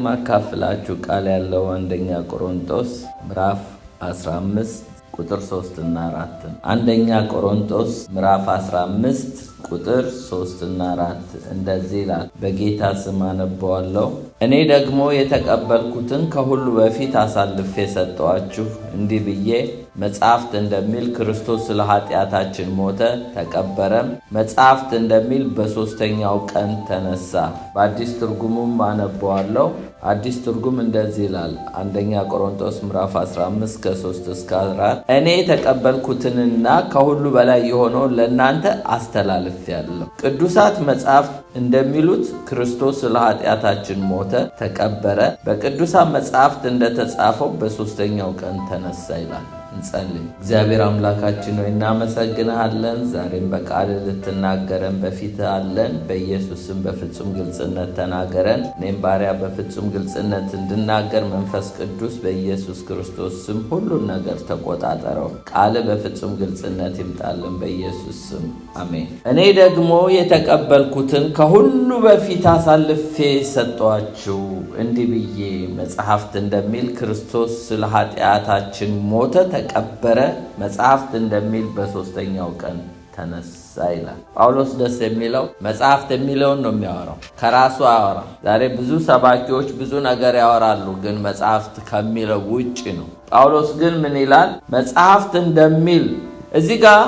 ማካፍላችሁ ቃል ያለው አንደኛ ቆሮንቶስ ምዕራፍ 15 ቁጥር 3 እና 4 አንደኛ ቆሮንቶስ ምዕራፍ 15 ቁጥር 3 እና 4 እንደዚህ ይላል። በጌታ ስም አነበዋለሁ። እኔ ደግሞ የተቀበልኩትን ከሁሉ በፊት አሳልፌ ሰጠኋችሁ፣ እንዲህ ብዬ መጽሐፍት እንደሚል ክርስቶስ ስለ ኃጢአታችን ሞተ፣ ተቀበረም፣ መጽሐፍት እንደሚል በሦስተኛው ቀን ተነሳ። በአዲስ ትርጉሙም አነበዋለሁ። አዲስ ትርጉም እንደዚህ ይላል። አንደኛ ቆሮንቶስ ምዕራፍ 15 ከ3 እስከ 4 እኔ የተቀበልኩትንና ከሁሉ በላይ የሆነውን ለእናንተ አስተላልፌአለሁ። ቅዱሳት መጽሐፍት እንደሚሉት ክርስቶስ ስለ ኃጢአታችን ሞተ፣ ተቀበረ፣ በቅዱሳት መጽሐፍት እንደተጻፈው በሦስተኛው ቀን ተነሳ ይላል። እንጸልይ። እግዚአብሔር አምላካችን ሆይ እናመሰግንሃለን። ዛሬም በቃል ልትናገረን በፊት አለን። በኢየሱስ ስም በፍጹም ግልጽነት ተናገረን። እኔም ባሪያ በፍጹም ግልጽነት እንድናገር መንፈስ ቅዱስ በኢየሱስ ክርስቶስ ስም ሁሉን ነገር ተቆጣጠረው። ቃል በፍጹም ግልጽነት ይምጣልን በኢየሱስ ስም አሜን። እኔ ደግሞ የተቀበልኩትን ከሁሉ በፊት አሳልፌ ሰጠኋችሁ፣ እንዲህ ብዬ መጽሐፍት እንደሚል ክርስቶስ ስለ ኃጢአታችን ሞተ፣ ተቀበረ፣ መጽሐፍት እንደሚል በሦስተኛው ቀን ተነሳ ይላል። ጳውሎስ ደስ የሚለው መጽሐፍት የሚለውን ነው የሚያወራው፣ ከራሱ አያወራም። ዛሬ ብዙ ሰባኪዎች ብዙ ነገር ያወራሉ፣ ግን መጽሐፍት ከሚለው ውጭ ነው። ጳውሎስ ግን ምን ይላል? መጽሐፍት እንደሚል እዚህ ጋር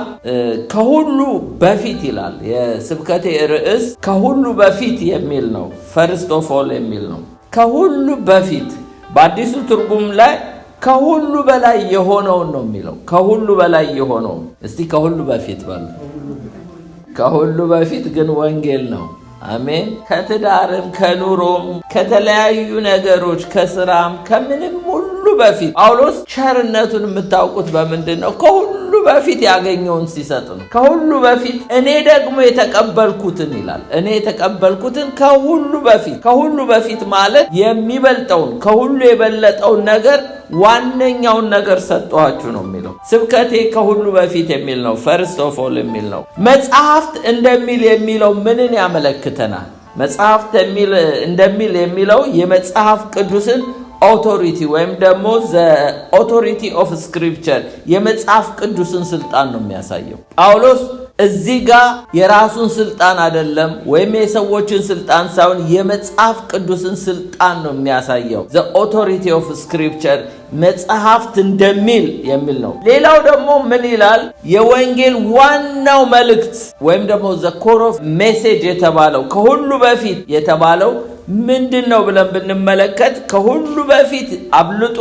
ከሁሉ በፊት ይላል። የስብከቴ ርዕስ ከሁሉ በፊት የሚል ነው። ፈርስት ኦፍ ኦል የሚል ነው። ከሁሉ በፊት በአዲሱ ትርጉም ላይ ከሁሉ በላይ የሆነውን ነው የሚለው። ከሁሉ በላይ የሆነውን እስቲ ከሁሉ በፊት በሉ። ከሁሉ በፊት ግን ወንጌል ነው። አሜን። ከትዳርም ከኑሮም ከተለያዩ ነገሮች ከስራም ከምንም ሁሉ በፊት ጳውሎስ ቸርነቱን የምታውቁት በምንድን ነው? ከሁሉ በፊት ያገኘውን ሲሰጥ ነው። ከሁሉ በፊት እኔ ደግሞ የተቀበልኩትን ይላል። እኔ የተቀበልኩትን ከሁሉ በፊት። ከሁሉ በፊት ማለት የሚበልጠውን ከሁሉ የበለጠውን ነገር ዋነኛውን ነገር ሰጠኋችሁ ነው የሚለው። ስብከቴ ከሁሉ በፊት የሚል ነው። ፈርስት ኦፍ ኦል የሚል ነው። መጽሐፍት እንደሚል የሚለው ምንን ያመለክተናል? መጽሐፍት እንደሚል የሚለው የመጽሐፍ ቅዱስን ኦቶሪቲ ወይም ደግሞ ዘ ኦቶሪቲ ኦፍ ስክሪፕቸር የመጽሐፍ ቅዱስን ስልጣን ነው የሚያሳየው። ጳውሎስ እዚህ ጋር የራሱን ስልጣን አይደለም ወይም የሰዎችን ስልጣን ሳይሆን የመጽሐፍ ቅዱስን ስልጣን ነው የሚያሳየው። ዘ ኦቶሪቲ ኦፍ ስክሪፕቸር መጽሐፍት እንደሚል የሚል ነው። ሌላው ደግሞ ምን ይላል? የወንጌል ዋናው መልእክት ወይም ደግሞ ዘ ኮር ኦፍ ሜሴጅ የተባለው ከሁሉ በፊት የተባለው ምንድን ነው ብለን ብንመለከት ከሁሉ በፊት አብልጦ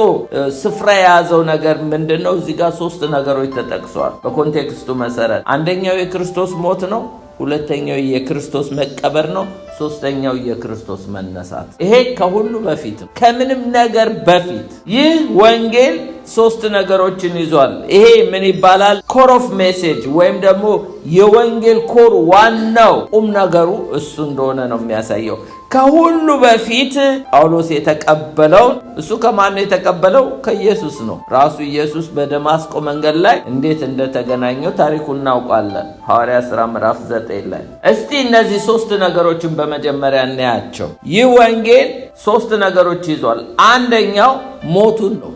ስፍራ የያዘው ነገር ምንድን ነው? እዚህ ጋር 3 ነገሮች ተጠቅሰዋል በኮንቴክስቱ መሰረት። አንደኛው የክርስቶስ ሞት ነው። ሁለተኛው የክርስቶስ መቀበር ነው። ሶስተኛው የክርስቶስ መነሳት። ይሄ ከሁሉ በፊት ከምንም ነገር በፊት ይህ ወንጌል 3 ነገሮችን ይዟል። ይሄ ምን ይባላል? ኮር ኦፍ ሜሴጅ ወይም ደግሞ የወንጌል ኮር ዋናው ቁም ነገሩ እሱ እንደሆነ ነው የሚያሳየው። ከሁሉ በፊት ጳውሎስ የተቀበለው እሱ ከማን ነው የተቀበለው? ከኢየሱስ ነው። ራሱ ኢየሱስ በደማስቆ መንገድ ላይ እንዴት እንደተገናኘው ታሪኩን እናውቃለን። ሐዋርያት ሥራ ምዕራፍ 9 ላይ። እስቲ እነዚህ 3 ነገሮችን በመጀመሪያ እናያቸው። ይህ ወንጌል 3 ነገሮች ይዟል። አንደኛው ሞቱን ነው።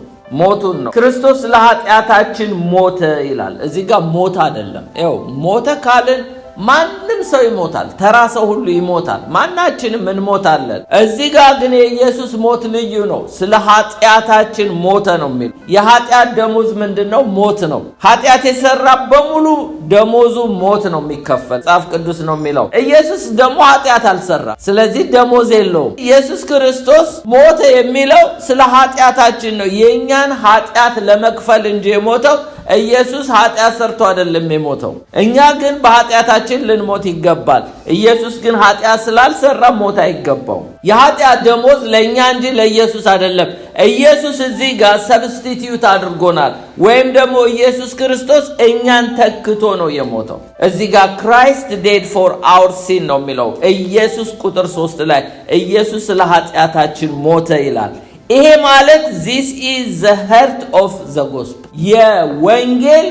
ክርስቶስ ለኃጢአታችን ሞተ ይላል። እዚህ ጋር ሞት አይደለም። ይኸው ሞተ ካልን ማንም ሰው ይሞታል። ተራ ሰው ሁሉ ይሞታል። ማናችንም እንሞታለን። እዚህ ጋር ግን የኢየሱስ ሞት ልዩ ነው። ስለ ኃጢአታችን ሞተ ነው የሚል። የኃጢአት ደሞዝ ምንድነው? ሞት ነው። ኃጢአት የሰራ በሙሉ ደሞዙ ሞት ነው የሚከፈል። መጽሐፍ ቅዱስ ነው የሚለው። ኢየሱስ ደግሞ ኃጢአት አልሰራ፣ ስለዚህ ደሞዝ የለውም። ኢየሱስ ክርስቶስ ሞተ የሚለው ስለ ኃጢአታችን ነው። የእኛን ኃጢአት ለመክፈል እንጂ የሞተው ኢየሱስ ኃጢአት ሰርቶ አይደለም የሞተው። እኛ ግን በኃጢአታችን ልንሞት ይገባል። ኢየሱስ ግን ኃጢአት ስላልሰራ ሞት አይገባው። የኃጢአት ደሞዝ ለእኛ እንጂ ለኢየሱስ አይደለም። ኢየሱስ እዚህ ጋር ሰብስቲቲዩት አድርጎናል፣ ወይም ደግሞ ኢየሱስ ክርስቶስ እኛን ተክቶ ነው የሞተው። እዚህ ጋር ክራይስት ዴድ ፎር አወር ሲን ነው የሚለው። ኢየሱስ ቁጥር 3 ላይ ኢየሱስ ስለ ኃጢአታችን ሞተ ይላል። ይሄ ማለት this is the heart of the gospel የወንጌል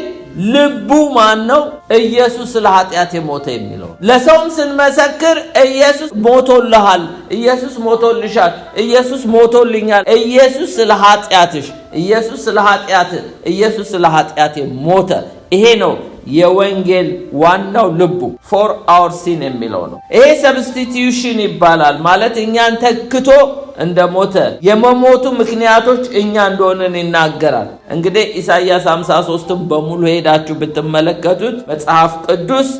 ልቡ ማን ነው? ኢየሱስ ስለ ኃጢአት የሞተ የሚለው። ለሰውም ስንመሰክር ኢየሱስ ሞቶልሃል፣ ኢየሱስ ሞቶልሻል፣ ኢየሱስ ሞቶልኛል፣ ኢየሱስ ስለ ኃጢአትሽ፣ ኢየሱስ ስለ ኃጢአትህ፣ ኢየሱስ ስለ ኃጢአቴ ሞተ። ይሄ ነው የወንጌል ዋናው ልቡ ፎር አወር ሲን የሚለው ነው። ይሄ ሰብስቲቲዩሽን ይባላል። ማለት እኛን ተክቶ እንደሞተ የመሞቱ ምክንያቶች እኛ እንደሆነን ይናገራል። እንግዲህ ኢሳይያስ 53ን በሙሉ ሄዳችሁ ብትመለከቱት መጽሐፍ ቅዱስ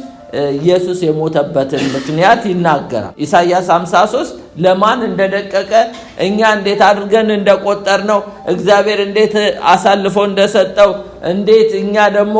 ኢየሱስ የሞተበትን ምክንያት ይናገራል። ኢሳይያስ 53 ለማን እንደደቀቀ እኛ እንዴት አድርገን እንደቆጠርነው እግዚአብሔር እንዴት አሳልፎ እንደሰጠው እንዴት እኛ ደግሞ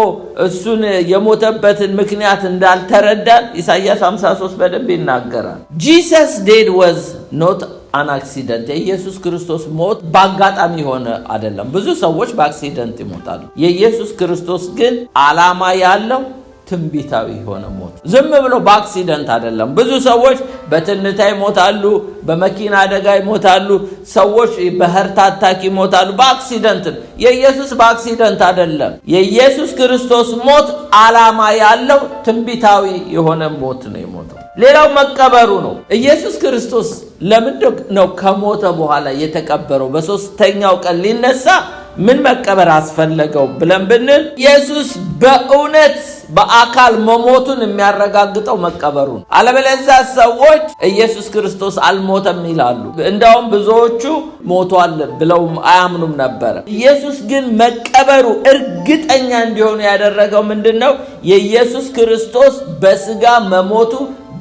እሱን የሞተበትን ምክንያት እንዳልተረዳን ኢሳይያስ 53 በደንብ ይናገራል። Jesus death was not an accident። የኢየሱስ ክርስቶስ ሞት በአጋጣሚ ሆነ አይደለም። ብዙ ሰዎች በአክሲደንት ይሞታሉ። የኢየሱስ ክርስቶስ ግን ዓላማ ያለው ትንቢታዊ ሆነ ሞት ዝም ብሎ በአክሲደንት አይደለም። ብዙ ሰዎች በትንታ ይሞታሉ፣ በመኪና አደጋ ይሞታሉ፣ ሰዎች በህርት አታክ ይሞታሉ በአክሲደንት። የኢየሱስ በአክሲደንት አይደለም። የኢየሱስ ክርስቶስ ሞት ዓላማ ያለው ትንቢታዊ የሆነ ሞት ነው የሞተው። ሌላው መቀበሩ ነው። ኢየሱስ ክርስቶስ ለምንድን ነው ከሞተ በኋላ የተቀበረው? በሶስተኛው ቀን ሊነሳ ምን መቀበር አስፈለገው ብለን ብንል ኢየሱስ በእውነት በአካል መሞቱን የሚያረጋግጠው መቀበሩ ነው። አለበለዚያ ሰዎች ኢየሱስ ክርስቶስ አልሞተም ይላሉ። እንደውም ብዙዎቹ ሞቷል ብለው አያምኑም ነበር። ኢየሱስ ግን መቀበሩ እርግጠኛ እንዲሆኑ ያደረገው ምንድነው? የኢየሱስ ክርስቶስ በስጋ መሞቱ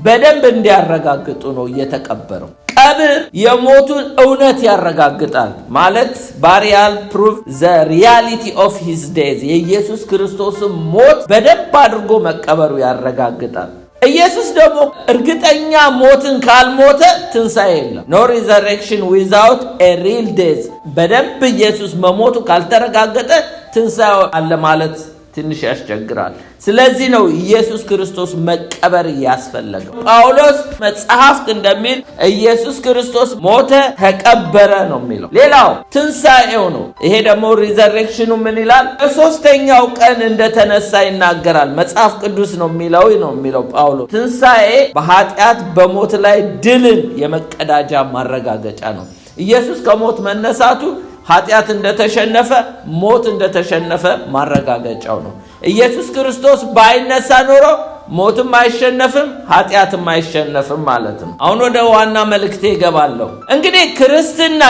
በደንብ እንዲያረጋግጡ ነው የተቀበረው። ቀብር የሞቱን እውነት ያረጋግጣል። ማለት ባሪያል ፕሩቭ ዘ ሪያሊቲ ኦፍ ሂዝ ዴዝ። የኢየሱስ ክርስቶስ ሞት በደንብ አድርጎ መቀበሩ ያረጋግጣል። ኢየሱስ ደግሞ እርግጠኛ ሞትን ካልሞተ ትንሣኤ የለም። ኖ ሪዘሬክሽን ዊዛውት ኤ ሪል ዴዝ። በደንብ ኢየሱስ መሞቱ ካልተረጋገጠ ትንሣኤ አለ ማለት ትንሽ ያስቸግራል። ስለዚህ ነው ኢየሱስ ክርስቶስ መቀበር ያስፈለገው። ጳውሎስ መጽሐፍት እንደሚል ኢየሱስ ክርስቶስ ሞተ ተቀበረ ነው የሚለው። ሌላው ትንሣኤው ነው። ይሄ ደግሞ ሪዘሬክሽኑ ምን ይላል? በሶስተኛው ቀን እንደተነሳ ይናገራል። መጽሐፍ ቅዱስ ነው የሚለው ጳውሎስ። ትንሣኤ በኃጢአት በሞት ላይ ድልን የመቀዳጃ ማረጋገጫ ነው። ኢየሱስ ከሞት መነሳቱ ኃጢአት እንደተሸነፈ ሞት እንደተሸነፈ ማረጋገጫው ነው። ኢየሱስ ክርስቶስ ባይነሳ ኖሮ ሞትም አይሸነፍም ኃጢአትም አይሸነፍም ማለት ነው። አሁን ወደ ዋና መልእክቴ እገባለሁ። እንግዲህ ክርስትና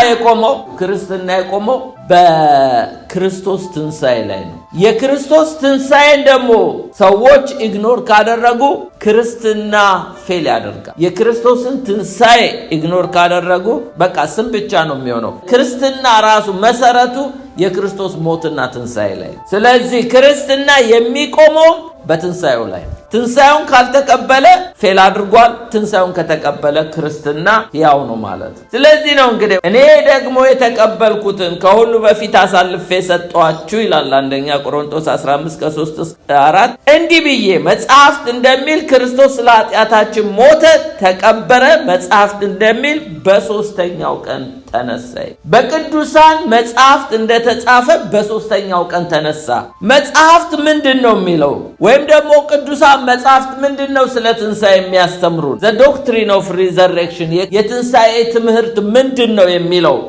የቆመው በክርስቶስ ትንሣኤ ላይ ነው። የክርስቶስ ትንሣኤን ደግሞ ሰዎች ኢግኖር ካደረጉ ክርስትና ፌል ያደርጋል። የክርስቶስን ትንሣኤ ኢግኖር ካደረጉ በቃ ስም ብቻ ነው የሚሆነው። ክርስትና ራሱ መሰረቱ የክርስቶስ ሞትና ትንሣኤ ላይ። ስለዚህ ክርስትና የሚቆመው በትንሣኤው ላይ። ትንሣኤውን ካልተቀበለ ፌል አድርጓል። ትንሣኤውን ከተቀበለ ክርስትና ሕያው ነው ማለት። ስለዚህ ነው እንግዲህ እኔ ደግሞ የተቀበልኩትን ከሁሉ በፊት አሳልፌ ሰጠኋችሁ ይላል አንደኛ ቆሮንቶስ 15:3-4። እንዲህ ብዬ መጽሐፍት እንደሚል ክርስቶስ ስለ ኃጢአታችን ሞተ ተቀበረ፣ መጽሐፍት እንደሚል በሶስተኛው ቀን ተነሳ። በቅዱሳን መጽሐፍት እንደተጻፈ በሶስተኛው ቀን ተነሳ። መጽሐፍት ምንድነው የሚለው? ወይም ደግሞ ቅዱሳን መጽሐፍት ምንድነው ስለ ትንሣኤ የሚያስተምሩን? ዘ ዶክትሪን ኦፍ ሪዘሬክሽን፣ የትንሣኤ ትምህርት ምንድነው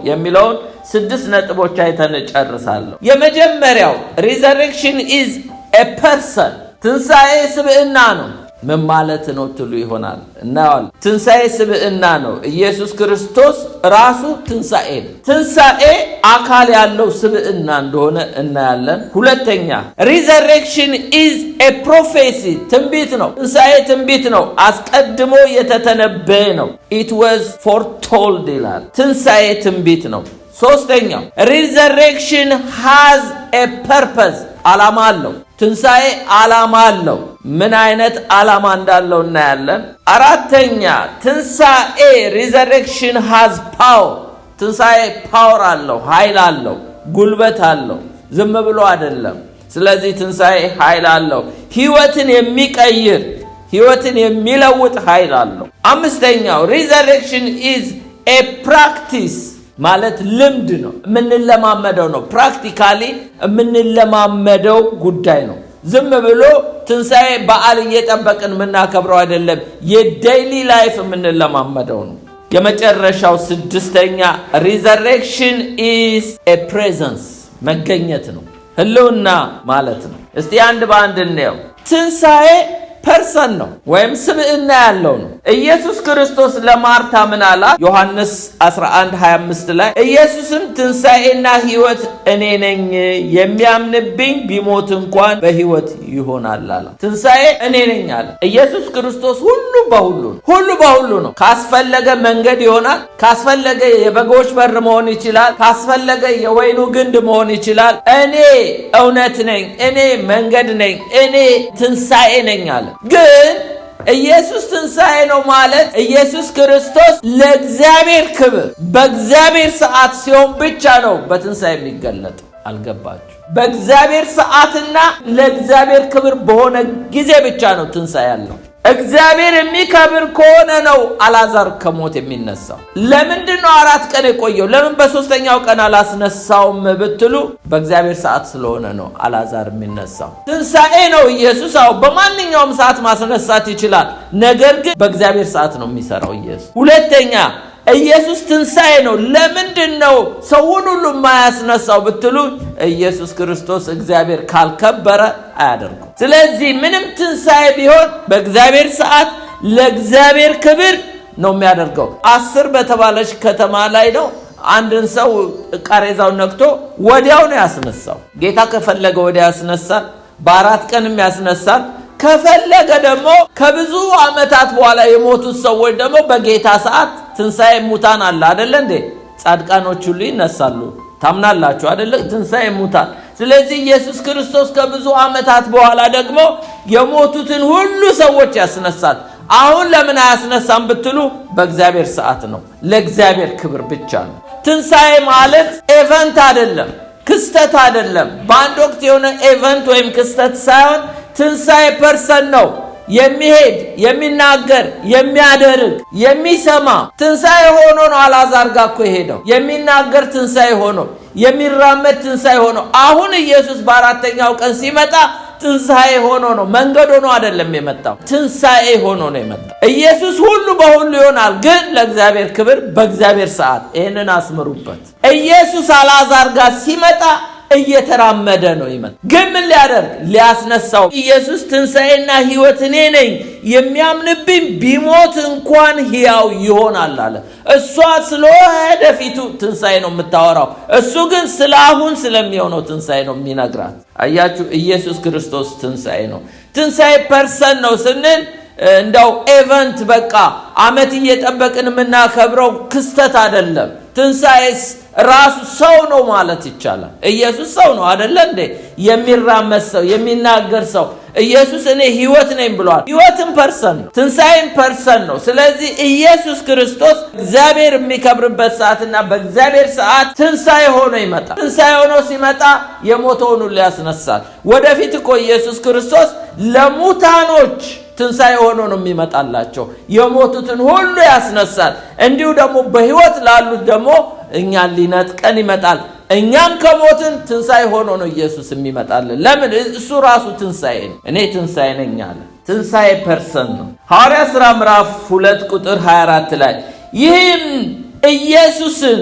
የሚለውን 6 ነጥቦች አይተን ጨርሳለሁ። የመጀመሪያው ሪዘሬክሽን ኢዝ ኤ ፐርሰን። ትንሣኤ ስብዕና ነው። ምን ማለት ነው ትሉ ይሆናል። እናያለን። ትንሣኤ ስብዕና ነው። ኢየሱስ ክርስቶስ ራሱ ትንሣኤ ነው። ትንሣኤ አካል ያለው ስብዕና እንደሆነ እናያለን። ሁለተኛ ሪዘሬክሽን ኢዝ ኤ ፕሮፌሲ፣ ትንቢት ነው። ትንሣኤ ትንቢት ነው፣ አስቀድሞ የተተነበየ ነው። ኢት ዋዝ ፎርቶልድ ይላል። ትንሣኤ ትንቢት ነው። ሶስተኛው ሪዘሬክሽን ሃዝ ኤ ፐርፐስ፣ ዓላማ አለው። ትንሣኤ ዓላማ አለው። ምን አይነት ዓላማ እንዳለው እናያለን። አራተኛ ትንሣኤ ሪዘሬክሽን ሃዝ ፓወር፣ ትንሣኤ ፓወር አለው፣ ኃይል አለው፣ ጉልበት አለው፣ ዝም ብሎ አይደለም። ስለዚህ ትንሣኤ ኃይል አለው፣ ሕይወትን የሚቀይር ሕይወትን የሚለውጥ ኃይል አለው። አምስተኛው ሪዘሬክሽን ኢዝ ኤ ፕራክቲስ፣ ማለት ልምድ ነው፣ የምንለማመደው ነው። ፕራክቲካሊ የምንለማመደው ጉዳይ ነው። ዝም ብሎ ትንሣኤ በዓል እየጠበቅን የምናከብረው አይደለም። የዴይሊ ላይፍ የምንለማመደው ነው። የመጨረሻው ስድስተኛ ሪዘሬክሽን ኢዝ ኤ ፕሬዘንስ፣ መገኘት ነው፣ ህልውና ማለት ነው። እስቲ አንድ በአንድ እንየው። ትንሣኤ ፐርሰን ነው ወይም ስብዕና ያለው ነው። ኢየሱስ ክርስቶስ ለማርታ ምን አላት? ዮሐንስ 11:25 ላይ ኢየሱስም ትንሣኤና ሕይወት እኔ ነኝ፣ የሚያምንብኝ ቢሞት እንኳን በሕይወት ይሆናል አለ። ትንሣኤ እኔ ነኝ አለ። ኢየሱስ ክርስቶስ ሁሉ በሁሉ ነው። ካስፈለገ መንገድ ይሆናል፣ ካስፈለገ የበጎች በር መሆን ይችላል፣ ካስፈለገ የወይኑ ግንድ መሆን ይችላል። እኔ እውነት ነኝ፣ እኔ መንገድ ነኝ፣ እኔ ትንሣኤ ነኝ አለ። ግን ኢየሱስ ትንሣኤ ነው ማለት ኢየሱስ ክርስቶስ ለእግዚአብሔር ክብር በእግዚአብሔር ሰዓት ሲሆን ብቻ ነው በትንሣኤ የሚገለጥ። አልገባችሁ? በእግዚአብሔር ሰዓትና ለእግዚአብሔር ክብር በሆነ ጊዜ ብቻ ነው ትንሣኤ ያለው። እግዚአብሔር የሚከብር ከሆነ ነው አልዓዛር ከሞት የሚነሳው። ለምንድን ነው 4 ቀን የቆየው? ለምን በ3ኛው ቀን አላስነሳውም ብትሉ በእግዚአብሔር ሰዓት ስለሆነ ነው አልዓዛር የሚነሳው። ትንሣኤ ነው ኢየሱስ። በማንኛውም ሰዓት ማስነሳት ይችላል። ነገር ግን በእግዚአብሔር ሰዓት ነው የሚሰራው ኢየሱስ። ሁለተኛ ኢየሱስ ትንሣኤ ነው። ለምንድን ነው ሰውን ሁሉ የማያስነሳው ብትሉ ኢየሱስ ክርስቶስ እግዚአብሔር ካልከበረ አያደርገው። ስለዚህ ምንም ትንሣኤ ቢሆን በእግዚአብሔር ሰዓት ለእግዚአብሔር ክብር ነው የሚያደርገው። 10 በተባለች ከተማ ላይ ነው አንድን ሰው ቃሬዛው ነክቶ ወዲያው ነው ያስነሳው። ጌታ ከፈለገ ወዲያ ያስነሳል፣ በ4 ቀንም ያስነሳል። ከፈለገ ደግሞ ከብዙ ዓመታት በኋላ የሞቱት ሰዎች ደግሞ በጌታ ሰዓት ትንሣኤ ሙታን አለ አይደለ እንዴ? ጻድቃኖች ሁሉ ይነሳሉ። ታምናላችሁ አይደለ? ትንሣኤ ሙታን። ስለዚህ ኢየሱስ ክርስቶስ ከብዙ ዓመታት በኋላ ደግሞ የሞቱትን ሁሉ ሰዎች ያስነሳል። አሁን ለምን አያስነሳም ብትሉ በእግዚአብሔር ሰዓት ነው፣ ለእግዚአብሔር ክብር ብቻ ነው። ትንሣኤ ማለት ኤቨንት አይደለም፣ ክስተት አይደለም። በአንድ ወቅት የሆነ ኤቨንት ወይም ክስተት ሳይሆን ትንሣኤ ፐርሰን ነው። የሚሄድ የሚናገር የሚያደርግ የሚሰማ ትንሣኤ ሆኖ ነው። አልዓዛር ጋር እኮ የሄደው የሚናገር ትንሣኤ ሆኖ የሚራመድ ትንሣኤ ሆኖ፣ አሁን ኢየሱስ በ4ኛው ቀን ሲመጣ ትንሣኤ ሆኖ ነው። መንገድ ሆኖ አይደለም የመጣው፣ ትንሣኤ ሆኖ ነው የመጣው። ኢየሱስ ሁሉ በሁሉ ይሆናል፣ ግን ለእግዚአብሔር ክብር በእግዚአብሔር ሰዓት። ይህንን አስምሩበት። ኢየሱስ አልዓዛር ጋር ሲመጣ እየተራመደ ነው ይመጣ። ግን ምን ሊያደርግ? ሊያስነሳው። ኢየሱስ ትንሣኤና ሕይወት እኔ ነኝ፣ የሚያምንብኝ ቢሞት እንኳን ሕያው ይሆናል አለ። እሷ ስለ ወደፊቱ ትንሣኤ ነው የምታወራው፣ እሱ ግን ስለ አሁን ስለሚሆነው ትንሣኤ ነው የሚነግራት። አያችሁ፣ ኢየሱስ ክርስቶስ ትንሣኤ ነው። ትንሣኤ ፐርሰን ነው ስንል እንደው ኤቨንት በቃ ዓመት እየጠበቅን የምናከብረው ክስተት አይደለም። ትንሣኤስ ራሱ ሰው ነው ማለት ይቻላል። ኢየሱስ ሰው ነው አይደለ እንዴ? የሚራመድ ሰው፣ የሚናገር ሰው። ኢየሱስ እኔ ሕይወት ነኝ ብሏል። ሕይወትም ፐርሰን ነው፣ ትንሣኤም ፐርሰን ነው። ስለዚህ ኢየሱስ ክርስቶስ እግዚአብሔር የሚከብርበት ሰዓትና በእግዚአብሔር ሰዓት ትንሣኤ ሆኖ ይመጣል። ትንሣኤ ሆኖ ሲመጣ የሞተውን ሁሉ ያስነሳል። ወደፊት እኮ ኢየሱስ ክርስቶስ ለሙታኖች ትንሣኤ ሆኖ ነው የሚመጣላቸው። የሞቱትን ሁሉ ያስነሳል። እንዲሁ ደግሞ በሕይወት ላሉት ደግሞ እኛን ሊነጥቀን ይመጣል። እኛም ከሞትን ትንሣኤ ሆኖ ነው ኢየሱስ የሚመጣልን። ለምን? እሱ ራሱ ትንሣኤ ነው። እኔ ትንሣኤ ነኝ አለ። ትንሣኤ ፐርሰን ነው። ሐዋርያ ሥራ ምዕራፍ 2 ቁጥር 24 ላይ ይህም ኢየሱስን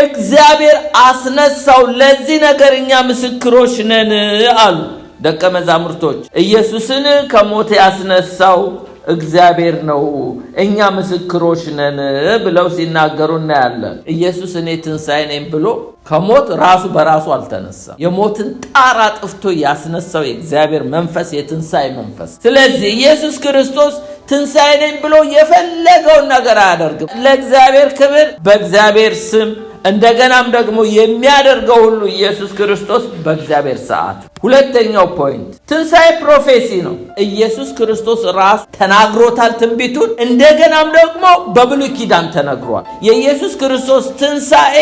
እግዚአብሔር አስነሳው፣ ለዚህ ነገር እኛ ምስክሮች ነን አሉ ደቀ መዛሙርቶች። ኢየሱስን ከሞት ያስነሳው እግዚአብሔር ነው፣ እኛ ምስክሮች ነን ብለው ሲናገሩ እናያለን። ኢየሱስ እኔ ትንሣኤ ነኝ ብሎ ከሞት ራሱ በራሱ አልተነሳም። የሞትን ጣር አጥፍቶ ያስነሳው የእግዚአብሔር መንፈስ፣ የትንሣኤ መንፈስ። ስለዚህ ኢየሱስ ክርስቶስ ትንሣኤ ነኝ ብሎ የፈለገውን ነገር አያደርግም። ለእግዚአብሔር ክብር በእግዚአብሔር ስም፣ እንደገናም ደግሞ የሚያደርገው ሁሉ ኢየሱስ ክርስቶስ በእግዚአብሔር ሰዓት። ሁለተኛው ፖይንት ትንሣኤ ፕሮፌሲ ነው። ኢየሱስ ክርስቶስ ራሱ ተናግሮታል ትንቢቱን። እንደገናም ደግሞ በብሉይ ኪዳን ተነግሯል። የኢየሱስ ክርስቶስ ትንሣኤ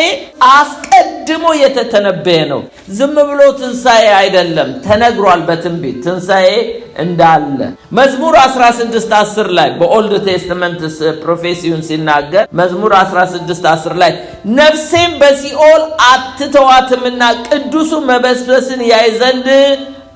አስቀድሞ የተተነበየ ነው። ዝም ብሎ ትንሣኤ አይደለም፣ ተነግሯል በትንቢት ትንሣኤ እንዳለ። መዝሙር 16:10 ላይ በኦልድ ቴስትመንት ፕሮፌሲውን ሲናገር መዝሙር 16:10 ላይ ነፍሴም በሲኦል አትተዋትምና ቅዱሱ መበስበስን ያይ ዘንድ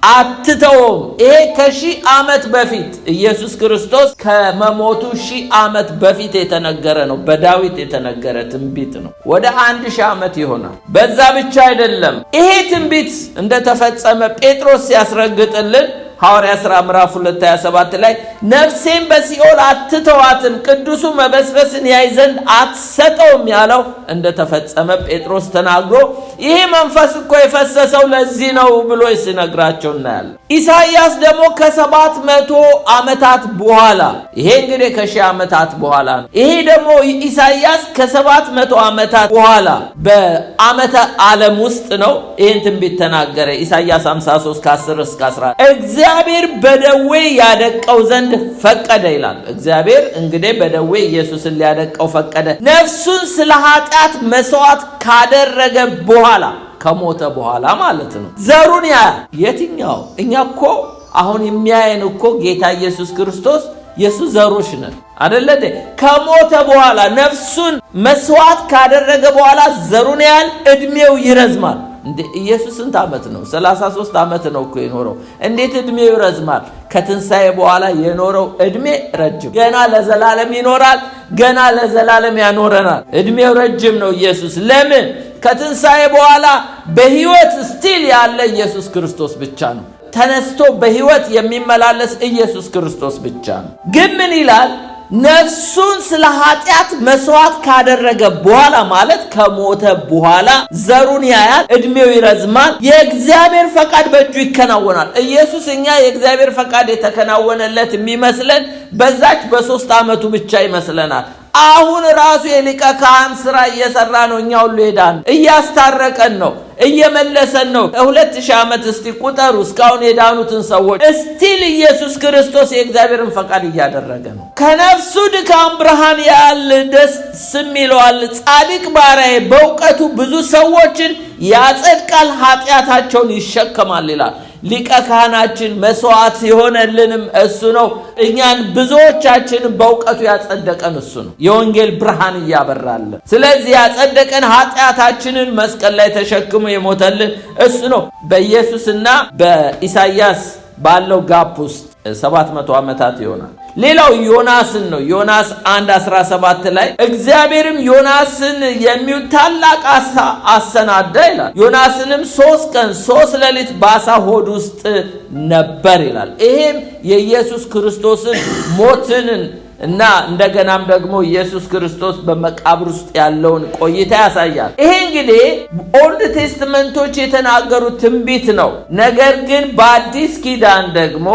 አትተውም። ይሄ ከ1000 ዓመት በፊት ኢየሱስ ክርስቶስ ከመሞቱ 1000 ዓመት በፊት የተነገረ ነው። በዳዊት የተነገረ ትንቢት ነው። ወደ 1000 ዓመት ይሆናል። በዛ ብቻ አይደለም። ይሄ ትንቢት እንደተፈጸመ ጴጥሮስ ሲያስረግጥልን ሐዋርያ ሥራ ምዕራፍ 2:27 ላይ ነፍሴን በሲኦል አትተዋትም፣ ቅዱሱ መበስበስን ያይ ዘንድ አትሰጠውም ያለው እንደተፈጸመ ጴጥሮስ ተናግሮ ይሄ መንፈስ እኮ የፈሰሰው ለዚህ ነው ብሎ ሲነግራቸው እናያለን። ኢሳይያስ ደግሞ ከ700 ዓመታት በኋላ ይሄ እንግዲህ ከ1000 ዓመታት በኋላ ነው። ይሄ ደግሞ ኢሳይያስ ከ700 ዓመታት በኋላ በዓመተ ዓለም ውስጥ ነው ይሄን ትንቢት ተናገረ። ኢሳይያስ 53 ከ10 እስከ 11 እግዚአብሔር በደዌ ያደቀው ዘንድ ፈቀደ ይላል። እግዚአብሔር እንግዲህ በደዌ ኢየሱስን ሊያደቀው ፈቀደ፣ ነፍሱን ስለ ኃጢአት መስዋዕት ካደረገ በኋላ ከሞተ በኋላ ማለት ነው። ዘሩን የትኛው እኛ እኮ አሁን የሚያየን እኮ ጌታ ኢየሱስ ክርስቶስ ኢየሱስ ዘሮች ነን አይደለ? ከሞተ በኋላ ነፍሱን መስዋዕት ካደረገ በኋላ ዘሩን እድሜው ይረዝማል። እንዴ ኢየሱስ ስንት ዓመት ነው? 33 ዓመት ነው እኮ የኖረው። እንዴት እድሜው ይረዝማል? ከትንሣኤ በኋላ የኖረው እድሜ ረጅም፣ ገና ለዘላለም ይኖራል፣ ገና ለዘላለም ያኖረናል። እድሜው ረጅም ነው ኢየሱስ። ለምን? ከትንሣኤ በኋላ በሕይወት ስቲል ያለ ኢየሱስ ክርስቶስ ብቻ ነው። ተነስቶ በሕይወት የሚመላለስ ኢየሱስ ክርስቶስ ብቻ ነው። ግን ምን ይላል? ነፍሱን ስለ ኃጢአት መስዋዕት ካደረገ በኋላ ማለት ከሞተ በኋላ ዘሩን ያያል፣ እድሜው ይረዝማል፣ የእግዚአብሔር ፈቃድ በእጁ ይከናወናል። ኢየሱስ እኛ የእግዚአብሔር ፈቃድ የተከናወነለት የሚመስለን በዛች በ3 ዓመቱ ብቻ ይመስለናል። አሁን ራሱ የሊቀ ካህን ስራ እየሰራ ነው። እኛ ሁሉ ሄዳን እያስታረቀን ነው፣ እየመለሰን ነው። 2000 ዓመት እስቲ ቁጠሩ እስካሁን የዳኑትን ሰዎች። እስቲል ኢየሱስ ክርስቶስ የእግዚአብሔርን ፈቃድ እያደረገ ነው። ከነፍሱ ድካም ብርሃን ያል ደስ ይለዋል። ጻድቅ ባሪያዬ በእውቀቱ ብዙ ሰዎችን ያጸድቃል፣ ኃጢአታቸውን ይሸከማል ይላል። ሊቀ ካህናችን መስዋዕት የሆነልንም እሱ ነው። እኛን ብዙዎቻችን በእውቀቱ ያጸደቀን እሱ ነው። የወንጌል ብርሃን እያበራልን። ስለዚህ ያጸደቀን ኃጢአታችንን መስቀል ላይ ተሸክሞ የሞተልን እሱ ነው። በኢየሱስና በኢሳይያስ ባለው ጋፕ ውስጥ 700 ዓመታት ይሆናል። ሌላው ዮናስን ነው። ዮናስ 1:17 ላይ እግዚአብሔርም ዮናስን የሚውል ታላቅ አሳ አሰናዳ ይላል። ዮናስንም 3 ቀን 3 ሌሊት በአሳ ሆድ ውስጥ ነበር ይላል። ይሄም የኢየሱስ ክርስቶስን ሞትን እና እንደገናም ደግሞ ኢየሱስ ክርስቶስ በመቃብር ውስጥ ያለውን ቆይታ ያሳያል። ይሄ እንግዲህ ኦልድ ቴስትመንቶች የተናገሩት ትንቢት ነው። ነገር ግን በአዲስ ኪዳን ደግሞ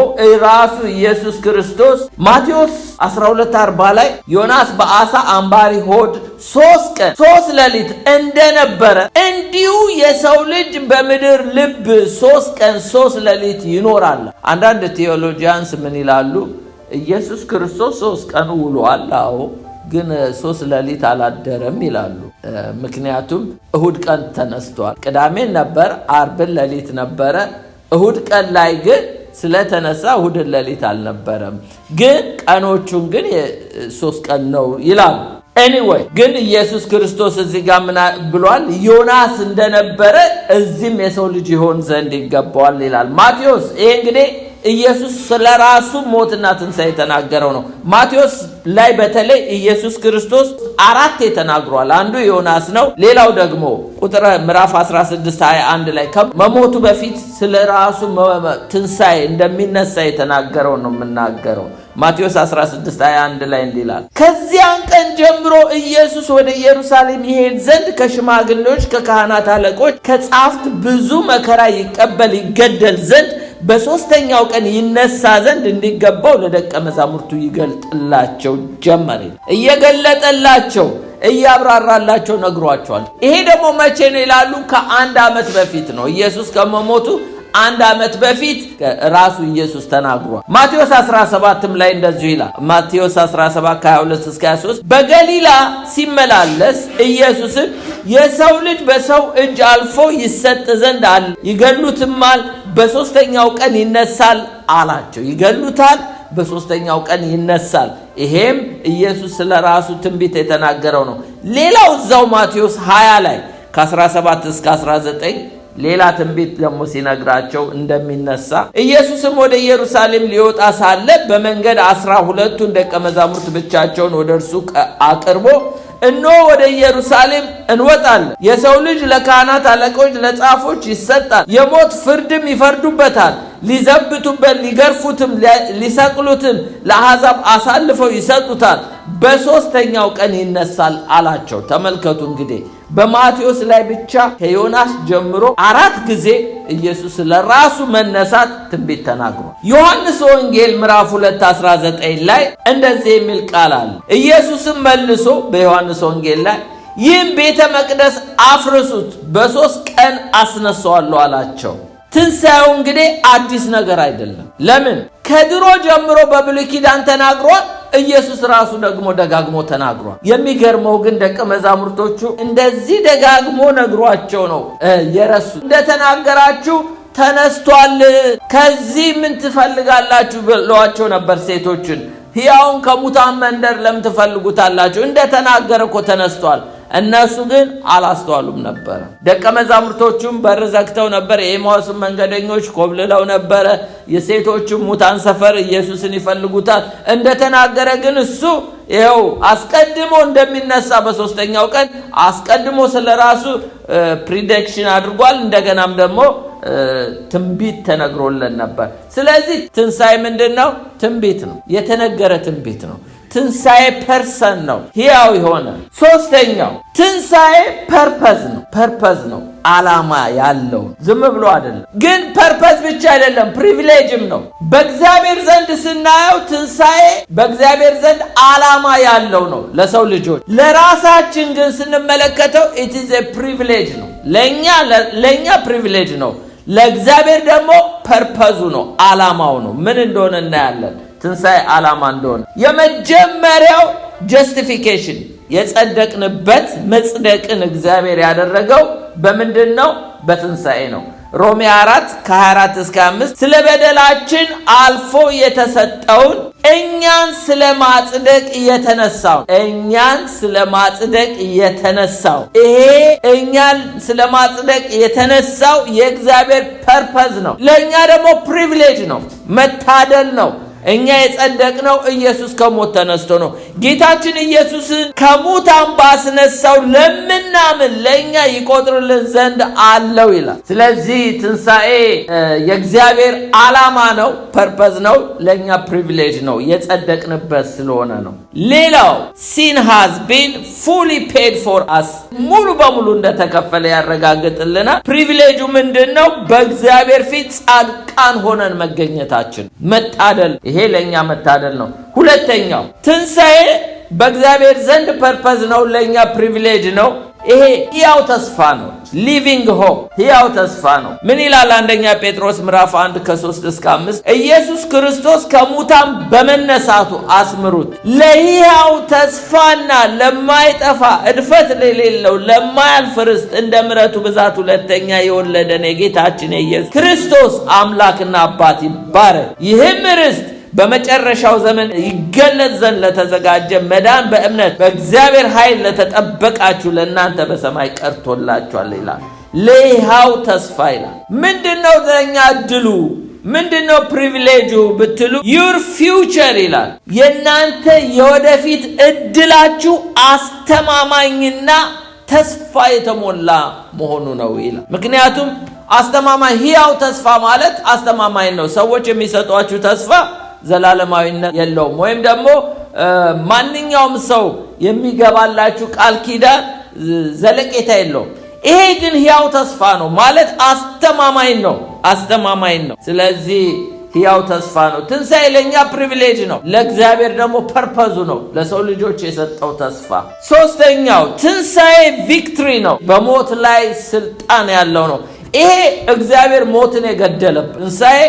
ራሱ ኢየሱስ ክርስቶስ ማቴዎስ 12:40 ላይ ዮናስ በአሳ አንባሪ ሆድ 3 ቀን 3 ሌሊት እንደነበረ እንዲሁ የሰው ልጅ በምድር ልብ 3 ቀን 3 ሌሊት ይኖራል። አንዳንድ ቴዎሎጂያንስ ምን ይላሉ? ኢየሱስ ክርስቶስ 3 ቀን ውሏል። አዎ፣ ግን 3 ሌሊት አላደረም ይላሉ። ምክንያቱም እሁድ ቀን ተነስቷል። ቅዳሜን ነበር፣ አርብን ሌሊት ነበረ። እሁድ ቀን ላይ ግን ስለተነሳ እሁድ ሌሊት አልነበረም። ግን ቀኖቹን ግን 3 ቀን ነው ይላሉ። ኤኒዌይ ግን ኢየሱስ ክርስቶስ እዚህ ጋር ምን ብሏል? ዮናስ እንደነበረ እዚህም የሰው ልጅ ይሆን ዘንድ ይገባዋል ይላል ማቴዎስ። ይሄ እንግዲህ ኢየሱስ ስለራሱ ሞትና ትንሣኤ የተናገረው ነው። ማቴዎስ ላይ በተለይ ኢየሱስ ክርስቶስ 4 ተናግሯል። አንዱ ዮናስ ነው። ሌላው ደግሞ ቁጥር ምዕራፍ 16:21 ላይ ከመሞቱ በፊት ስለራሱ ትንሣኤ እንደሚነሳ የተናገረው ነው የምናገረው። ማቴዎስ 16:21 ላይ እንዲላል ከዚያን ቀን ጀምሮ ኢየሱስ ወደ ኢየሩሳሌም ይሄድ ዘንድ ከሽማግሌዎች፣ ከካህናት አለቆች፣ ከጻፍት ብዙ መከራ ይቀበል ይገደል ዘንድ በ3ኛው ቀን ይነሳ ዘንድ እንዲገባው ለደቀ መዛሙርቱ ይገልጥላቸው ጀመረ። እየገለጠላቸው እያብራራላቸው ነግሯቸዋል። ይሄ ደግሞ መቼ ነው ይላሉ? ከ1 ዓመት በፊት ነው። ኢየሱስ ከመሞቱ 1 ዓመት በፊት ራሱ ኢየሱስ ተናግሯል። ማቴዎስ 17ም ላይ እንደዚሁ ይላል። ማቴዎስ 17:22 እስከ 23 በገሊላ ሲመላለስ ኢየሱስን የሰው ልጅ በሰው እጅ አልፎ ይሰጥ ዘንድ አለ፣ ይገሉትማል፣ በ3ኛው ቀን ይነሳል አላቸው። ይገሉታል፣ በ3ኛው ቀን ይነሳል። ይሄም ኢየሱስ ስለራሱ ትንቢት የተናገረው ነው። ሌላው እዛው ማቴዎስ 20 ላይ ከ17 እስከ 19 ሌላ ትንቢት ደግሞ ሲነግራቸው እንደሚነሳ ኢየሱስም ወደ ኢየሩሳሌም ሊወጣ ሳለ በመንገድ 12ቱን ደቀ መዛሙርት ብቻቸውን ወደ እርሱ አቅርቦ እነሆ ወደ ኢየሩሳሌም እንወጣለን፣ የሰው ልጅ ለካህናት አለቆች ለጻፎች ይሰጣል፣ የሞት ፍርድም ይፈርዱበታል፣ ሊዘብቱበት ሊገርፉትም ሊሰቅሉትም ለአሕዛብ አሳልፈው ይሰጡታል፣ በሦስተኛው ቀን ይነሳል አላቸው። ተመልከቱ እንግዲህ በማቴዎስ ላይ ብቻ ከዮናስ ጀምሮ 4 ጊዜ ኢየሱስ ለራሱ መነሳት ትንቢት ተናግሯል። ዮሐንስ ወንጌል ምዕራፍ 2:19 ላይ እንደዚህ የሚል ቃል አለ። ኢየሱስም መልሶ በዮሐንስ ወንጌል ላይ ይህም ቤተ መቅደስ አፍርሱት፣ በ3 ቀን አስነሳዋለሁ አላቸው። ትንሣኤው እንግዲህ አዲስ ነገር አይደለም። ለምን? ከድሮ ጀምሮ በብሉይ ኪዳን ተናግሯል። ኢየሱስ ራሱ ደግሞ ደጋግሞ ተናግሯል። የሚገርመው ግን ደቀ መዛሙርቶቹ እንደዚህ ደጋግሞ ነግሯቸው ነው የረሱ። እንደተናገራችሁ ተነስቷል፣ ከዚህ ምን ትፈልጋላችሁ ብለዋቸው ነበር ሴቶችን። ሕያውን ከሙታን መንደር ለምን ትፈልጉታላችሁ? እንደተናገረ እኮ ተነስቷል። እነሱ ግን አላስተዋሉም ነበር። ደቀ መዛሙርቶቹም በር ዘግተው ነበር። የኤማሁስ መንገደኞች ኮብልለው ነበር። የሴቶቹም ሙታን ሰፈር ኢየሱስን ይፈልጉታል። እንደተናገረ ግን እሱ ይኸው አስቀድሞ እንደሚነሳ በ3ኛው ቀን አስቀድሞ ስለራሱ ፕሪዲክሽን አድርጓል። እንደገናም ደግሞ ትንቢት ተነግሮለን ነበር። ስለዚህ ትንሣኤ ምንድነው? ትንቢት ነው፣ የተነገረ ትንቢት ነው። ትንሣኤ ፐርሰን ነው፣ ሕያው የሆነ። 3ኛው ትንሣኤ ፐርፐዝ ነው፣ ዓላማ ያለው ዝም ብሎ አይደለም። ግን ፐርፐዝ ብቻ አይደለም፣ ፕሪቪሌጅም ነው። በእግዚአብሔር ዘንድ ስናየው ትንሣኤ በእግዚአብሔር ዘንድ ዓላማ ያለው ነው ለሰው ልጆች። ለራሳችን ግን ስንመለከተው it is a privilege ነው። ለኛ ፕሪቪሌጅ ነው፣ ለእግዚአብሔር ደግሞ ፐርፐዙ ነው፣ ዓላማው ነው። ምን እንደሆነ እናያለን። ትንሣኤ ዓላማ እንደሆነ የመጀመሪያው ጀስቲፊኬሽን የጸደቅንበት መጽደቅን እግዚአብሔር ያደረገው በምንድን ነው? በትንሣኤ ነው። ሮሜ 4:24-5 ስለ በደላችን አልፎ የተሰጠውን እኛን ስለ ማጽደቅ የተነሳው ይሄ እኛን ስለ ማጽደቅ የተነሳው የእግዚአብሔር ፐርፐዝ ነው። ለእኛ ደግሞ ፕሪቪሌጅ ነው፣ መታደል ነው። እኛ የጸደቅነው ኢየሱስ ከሞት ተነስቶ ነው። ጌታችን ኢየሱስን ከሙታን ባስነሳው ለምናምን ለእኛ ይቆጥርልን ዘንድ አለው ይላል። ስለዚህ ትንሣኤ የእግዚአብሔር ዓላማ ነው፣ ፐርፐዝ ነው፣ ለእኛ ፕሪቪሌጅ ነው፣ የጸደቅንበት ስለሆነ ነው። ሌላው sin has been fully paid for us ሙሉ በሙሉ እንደተከፈለ ያረጋግጥልናል። ፕሪቪሌጁ ምንድነው? በእግዚአብሔር ፊት ጻድቃን ሆነን መገኘታችን መታደል። ይሄ ለኛ መታደል ነው። ሁለተኛው ትንሣኤ በእግዚአብሔር ዘንድ ፐርፐዝ ነው፣ ለኛ ፕሪቪሌጅ ነው። ይሄ ሕያው ተስፋ ነው። ሊቪንግ ሆፕ ሕያው ተስፋ ነው። ምን ይላል? አንደኛ ጴጥሮስ ምዕራፍ 1:3-5 ኢየሱስ ክርስቶስ ከሙታን በመነሳቱ አስምሩት፣ ለሕያው ተስፋና ለማይጠፋ እድፈት ለሌለው ለማያልፍ ርስት እንደ ምሕረቱ ብዛት ሁለተኛ የወለደን የጌታችን የኢየሱስ ክርስቶስ አምላክና አባት ይባረክ። ይህም ርስት በመጨረሻው ዘመን ይገለጽ ዘንድ ለተዘጋጀ መዳን በእምነት በእግዚአብሔር ኃይል ለተጠበቃችሁ ለእናንተ በሰማይ ቀርቶላችኋል ይላል። ለሕያው ተስፋ ይላል። ምንድነው ለኛ እድሉ? ምንድነው ፕሪቪሌጁ ብትሉ ዩር ፊውቸር ይላል። የእናንተ የወደፊት እድላችሁ አስተማማኝና ተስፋ የተሞላ መሆኑ ነው ይላል። ምክንያቱም አስተማማኝ ሕያው ተስፋ ማለት አስተማማኝ ነው። ሰዎች የሚሰጧችሁ ተስፋ ዘላለማዊነት የለውም። ወይም ደግሞ ማንኛውም ሰው የሚገባላችሁ ቃል ኪዳን ዘለቄታ የለውም። ይሄ ግን ሕያው ተስፋ ነው ማለት አስተማማኝ ነው። ስለዚህ ሕያው ተስፋ ነው። ትንሣኤ ለኛ ፕሪቪሌጅ ነው፣ ለእግዚአብሔር ደግሞ ፐርፐዙ ነው፣ ለሰው ልጆች የሰጠው ተስፋ። 3ኛው ትንሣኤ ቪክትሪ ነው፣ በሞት ላይ ስልጣን ያለው ነው። ይሄ እግዚአብሔር ሞትን የገደለበት ትንሣኤ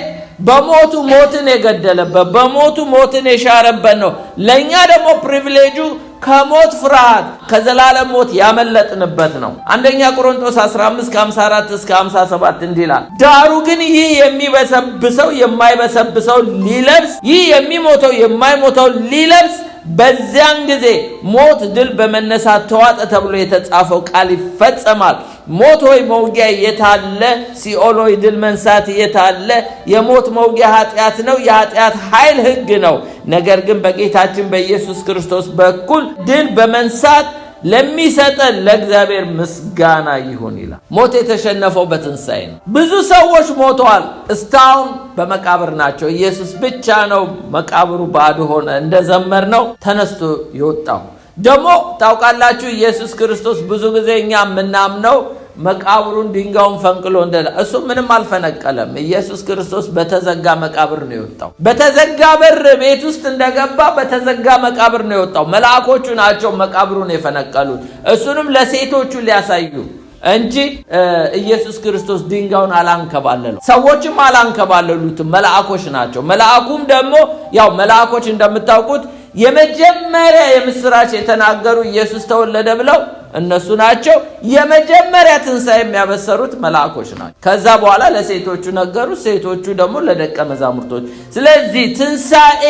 በሞቱ ሞትን የገደለበት በሞቱ ሞትን የሻረበት ነው። ለኛ ደግሞ ፕሪቪሌጁ ከሞት ፍርሃት ከዘላለም ሞት ያመለጥንበት ነው። አንደኛ ቆሮንቶስ 15:54-57 እንዲላል ዳሩ ግን ይህ የሚበሰብሰው የማይበሰብሰው ሊለብስ፣ ይህ የሚሞተው የማይሞተው ሊለብስ በዚያን ጊዜ ሞት ድል በመነሳት ተዋጠ ተብሎ የተጻፈው ቃል ይፈጸማል። ሞት ሆይ መውጊያ የታለ? ሲኦል ሆይ ድል መንሳት የታለ? የሞት መውጊያ ኃጢአት ነው፣ የኃጢአት ኃይል ሕግ ነው። ነገር ግን በጌታችን በኢየሱስ ክርስቶስ በኩል ድል በመንሳት ለሚሰጠን ለእግዚአብሔር ምስጋና ይሁን ይላል። ሞት የተሸነፈው በትንሣኤ ነው። ብዙ ሰዎች ሞተዋል፣ እስካሁን በመቃብር ናቸው። ኢየሱስ ብቻ ነው መቃብሩ ባዶ ሆነ እንደዘመርነው ተነስቶ የወጣው። ደግሞ ታውቃላችሁ ኢየሱስ ክርስቶስ ብዙ ጊዜ እኛ የምናምነው መቃብሩን ድንጋዩን ፈንቅሎ እሱ ምንም አልፈነቀለም። ኢየሱስ ክርስቶስ በተዘጋ መቃብር ነው የወጣው። በተዘጋ በር ቤት ውስጥ እንደገባ በተዘጋ መቃብር ነው የወጣው። መልአኮቹ ናቸው መቃብሩን የፈነቀሉት፣ እሱንም ለሴቶቹ ሊያሳዩ እንጂ ኢየሱስ ክርስቶስ ድንጋዩን አላንከባለለው። ሰዎችም አላንከባለሉትም፣ መልአኮች ናቸው። መልአኩም ደግሞ ያው መልአኮች እንደምታውቁት የመጀመሪያ የምስራች የተናገሩ ኢየሱስ ተወለደ ብለው እነሱ ናቸው። የመጀመሪያ ትንሣኤ የሚያበሰሩት መልአኮች ናቸው። ከዛ በኋላ ለሴቶቹ ነገሩ፣ ሴቶቹ ደግሞ ለደቀ መዛሙርቶች። ስለዚህ ትንሣኤ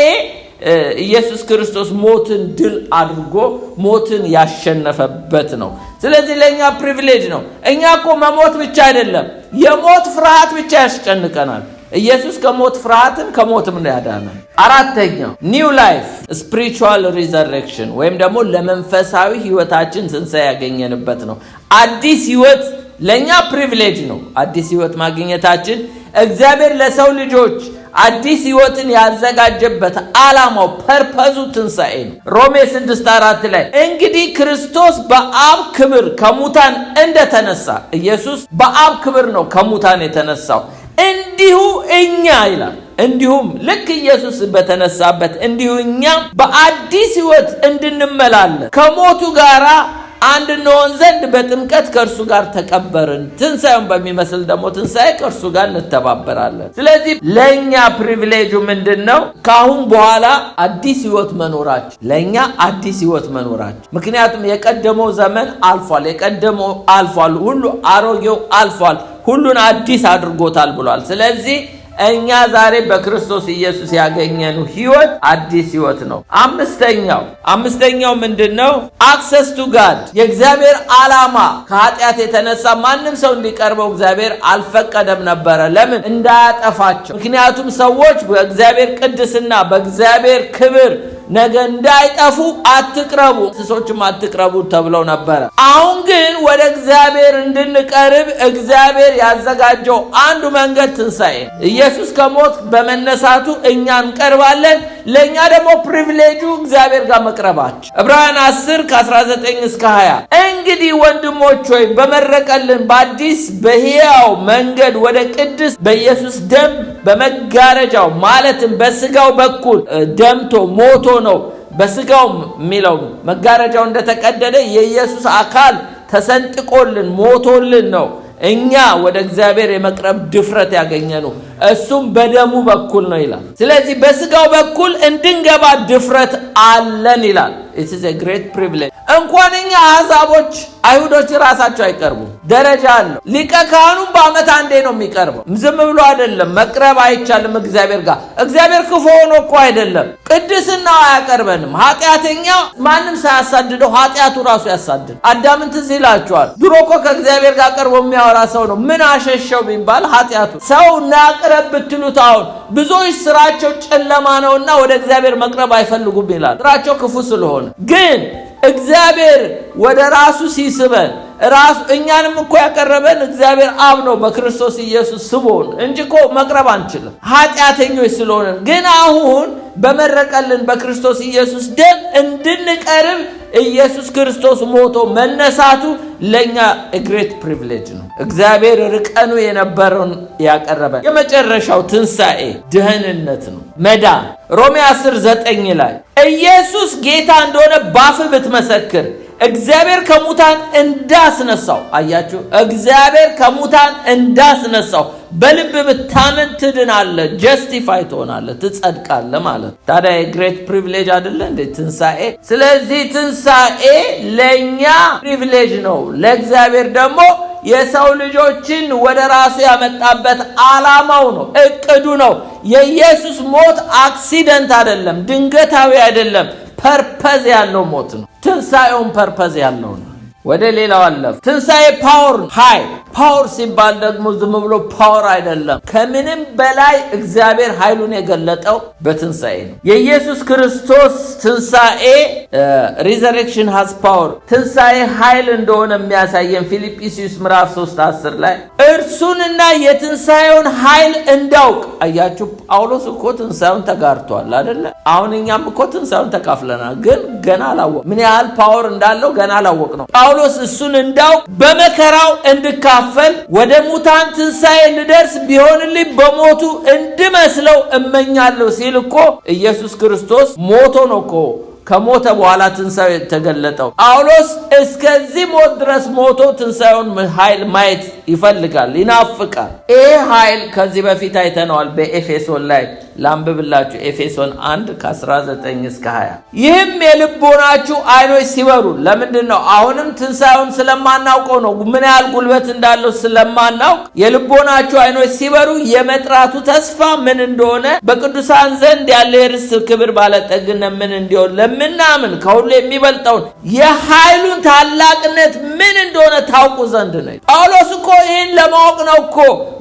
ኢየሱስ ክርስቶስ ሞትን ድል አድርጎ ሞትን ያሸነፈበት ነው። ስለዚህ ለእኛ ፕሪቪሌጅ ነው። እኛ እኮ መሞት ብቻ አይደለም፣ የሞት ፍርሃት ብቻ ያስጨንቀናል። ኢየሱስ ከሞት ፍርሃትን ከሞትም ነው ያዳነን። አራተኛው ኒው ላይፍ ስፒሪቹዋል ሪዘሬክሽን ወይም ደግሞ ለመንፈሳዊ ህይወታችን ትንሣኤ ያገኘንበት ነው። አዲስ ህይወት ለእኛ ፕሪቪሌጅ ነው። አዲስ ህይወት ማግኘታችን እግዚአብሔር ለሰው ልጆች አዲስ ህይወትን ያዘጋጀበት ዓላማው ፐርፐዙ ትንሣኤ ነው። ሮሜ 6:4 ላይ እንግዲህ ክርስቶስ በአብ ክብር ከሙታን እንደተነሳ፣ ኢየሱስ በአብ ክብር ነው ከሙታን የተነሳው፣ እንዲሁ እኛ ይላል። እንዲሁም ልክ ኢየሱስ በተነሳበት እንዲሁ እኛ በአዲስ ህይወት እንድንመላለስ ከሞቱ ጋር አንድ እንሆን ዘንድ በጥምቀት ከእርሱ ጋር ተቀበርን። ትንሣኤውን በሚመስል ደግሞ ትንሣኤ ከእርሱ ጋር እንተባበራለን። ስለዚህ ለእኛ ፕሪቪሌጁ ምንድን ነው? ከአሁን በኋላ አዲስ ህይወት መኖራችን፣ ለእኛ አዲስ ህይወት መኖራችን። ምክንያቱም የቀደመው ዘመን አልፏል፣ የቀደመው አልፏል፣ ሁሉ አሮጌው አልፏል፣ ሁሉን አዲስ አድርጎታል ብሏል። ስለዚህ እኛ ዛሬ በክርስቶስ ኢየሱስ ያገኘነው ህይወት አዲስ ህይወት ነው። አምስተኛው ምንድነው? አክሰስ ቱ ጋድ። የእግዚአብሔር ዓላማ ከኃጢአት የተነሳ ማንም ሰው እንዲቀርበው እግዚአብሔር አልፈቀደም ነበረ። ለምን? እንዳያጠፋቸው። ምክንያቱም ሰዎች በእግዚአብሔር ቅድስና በእግዚአብሔር ክብር ነገ እንዳይጠፉ አትቅረቡ፣ እንስሶችም አትቅረቡ ተብለው ነበረ። አሁን ግን ወደ እግዚአብሔር እንድንቀርብ እግዚአብሔር ያዘጋጀው አንዱ መንገድ ትንሣኤ። ኢየሱስ ከሞት በመነሳቱ እኛ እንቀርባለን። ለእኛ ደግሞ ፕሪቪሌጁ እግዚአብሔር ጋር መቅረባችን። ዕብራውያን 10:19-20 እንግዲህ ወንድሞች ሆይ በመረቀልን በአዲስ በሕያው መንገድ ወደ ቅድስት በኢየሱስ ደም በመጋረጃው ማለትም በስጋው በኩል ደምቶ ሞቶ ነው። በስጋው የሚለው መጋረጃው እንደተቀደደ የኢየሱስ አካል ተሰንጥቆልን ሞቶልን ነው እኛ ወደ እግዚአብሔር የመቅረብ ድፍረት ያገኘነው። እሱም በደሙ በኩል ነው ይላል። ስለዚህ በስጋው በኩል እንድንገባ ድፍረት አለን ይላል። it is a great privilege። እንኳን እኛ አሕዛቦች አይሁዶች ራሳቸው አይቀርቡም፣ ደረጃ አለው። ሊቀ ካህኑም በዓመት አንዴ ነው የሚቀርበው። ዝም ብሎ አይደለም፣ መቅረብ አይቻልም እግዚአብሔር ጋር። እግዚአብሔር ክፉ ሆኖ እኮ አይደለም፣ ቅድስናው አያቀርበንም። ኃጢአተኛ ማንም ሳያሳድደው ኃጢአቱ ራሱ ያሳድድ። አዳምን ትዝ ይላችኋል። ድሮ እኮ ከእግዚአብሔር ጋር ቀርቦ የሚያወራ ሰው ነው። ምን አሸሸው ቢባል ኃጢአቱ። ሰው ናቅረብ ብትሉት አሁን ብዙዎች ስራቸው ጨለማ ነውና ወደ እግዚአብሔር መቅረብ አይፈልጉም ይላል፣ ስራቸው ክፉ ስለሆነ። ግን እግዚአብሔር ወደ ራሱ ሲስበን ራሱ እኛንም እኮ ያቀረበን እግዚአብሔር አብ ነው በክርስቶስ ኢየሱስ ስቦን እንጂ እኮ መቅረብ አንችልም ኃጢአተኞች ስለሆነ። ግን አሁን በመረቀልን በክርስቶስ ኢየሱስ ደም እንድንቀርብ ኢየሱስ ክርስቶስ ሞቶ መነሳቱ ለኛ ግሬት ፕሪቪሌጅ ነው። እግዚአብሔር ርቀኑ የነበረውን ያቀረበን። የመጨረሻው ትንሣኤ ደህንነት ነው፣ መዳን። ሮሜ 10:9 ላይ ኢየሱስ ጌታ እንደሆነ ባፍህ ብትመሰክር እግዚአብሔር ከሙታን እንዳስነሳው፣ አያችሁ፣ እግዚአብሔር ከሙታን እንዳስነሳው በልብ ብታምን ትድናለህ፣ ጀስቲፋይ ትሆናለህ፣ ትጸድቃለህ ማለት። ታዲያ የግሬት ፕሪቪሌጅ አይደለ እንዴ ትንሣኤ? ስለዚህ ትንሣኤ ለእኛ ፕሪቪሌጅ ነው፣ ለእግዚአብሔር ደግሞ የሰው ልጆችን ወደ ራሱ ያመጣበት ዓላማው ነው፣ እቅዱ ነው። የኢየሱስ ሞት አክሲደንት አይደለም፣ ድንገታዊ አይደለም፣ ፐርፐዝ ያለው ሞት ነው። ትንሣኤውን ፐርፐዝ ያለው ነው። ወደ ሌላው አለፍ። ትንሣኤ ፓወር ኃይል። ፓወር ሲባል ደግሞ ዝም ብሎ ፓወር አይደለም። ከምንም በላይ እግዚአብሔር ኃይሉን የገለጠው በትንሣኤ ነው። የኢየሱስ ክርስቶስ ትንሣኤ ሪዘሬክሽን ሃዝ ፓወር፣ ትንሣኤ ኃይል እንደሆነ የሚያሳየን ፊልጵስዩስ ምዕራፍ 3:10 ላይ እርሱንና የትንሣኤውን ኃይል እንዳውቅ። አያችሁ፣ ጳውሎስ እኮ ትንሣኤውን ተጋርቷል አይደለ? አሁን እኛም እኮ ትንሣኤውን ተካፍለናል፣ ግን ገና አላወቅ ምን ያህል ፓወር እንዳለው ገና አላወቅ ነው። ጳውሎስ እሱን እንዳውቅ በመከራው እንድካፈል ወደ ሙታን ትንሣኤ ልደርስ ቢሆንልኝ በሞቱ እንድመስለው እመኛለሁ ሲል እኮ ኢየሱስ ክርስቶስ ሞቶ ነው እኮ ከሞተ በኋላ ትንሣኤው የተገለጠው። ጳውሎስ እስከዚህ ሞት ድረስ ሞቶ ትንሣኤውን ኃይል ማየት ይፈልጋል፣ ይናፍቃል። ይህ ኃይል ከዚህ በፊት አይተነዋል በኤፌሶን ላይ። ላንብብላችሁ ኤፌሶን 1:19-20 ይህም የልቦናችሁ አይኖች ሲበሩ። ለምንድን ነው? አሁንም ትንሣኤውን ስለማናውቀው ነው። ምን ያህል ጉልበት እንዳለው ስለማናውቅ የልቦናችሁ አይኖች ሲበሩ የመጥራቱ ተስፋ ምን እንደሆነ በቅዱሳን ዘንድ ያለው የርስት ክብር ባለጠግነት ምን እንዲሆን ለምናምን ከሁሉ የሚበልጠውን የኃይሉን ታላቅነት ምን እንደሆነ ታውቁ ዘንድ ነው። ጳውሎስ እኮ ይህን ለማወቅ ነው እኮ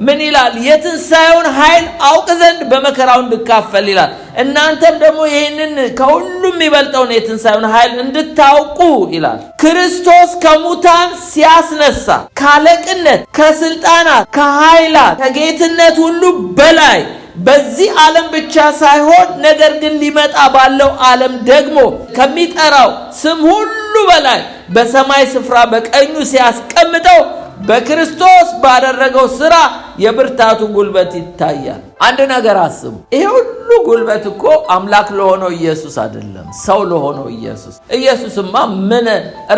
ምን ይላል? የትንሣኤውን ኃይል አውቅ ዘንድ በመከራው እንድካፈል ይላል። እናንተም ደግሞ ይህንን ከሁሉም የሚበልጠውን የትንሣኤውን ኃይል እንድታውቁ ይላል። ክርስቶስ ከሙታን ሲያስነሳ ካለቅነት፣ ከስልጣናት፣ ከኃይላት፣ ከጌትነት ሁሉ በላይ በዚህ ዓለም ብቻ ሳይሆን ነገር ግን ሊመጣ ባለው ዓለም ደግሞ ከሚጠራው ስም ሁሉ በላይ በሰማይ ስፍራ በቀኙ ሲያስቀምጠው በክርስቶስ ባደረገው ሥራ የብርታቱ ጉልበት ይታያል። አንድ ነገር አስቡ። ይሄ ሁሉ ጉልበት እኮ አምላክ ለሆነው ኢየሱስ አይደለም፣ ሰው ለሆነው ኢየሱስ። ኢየሱስማ ምን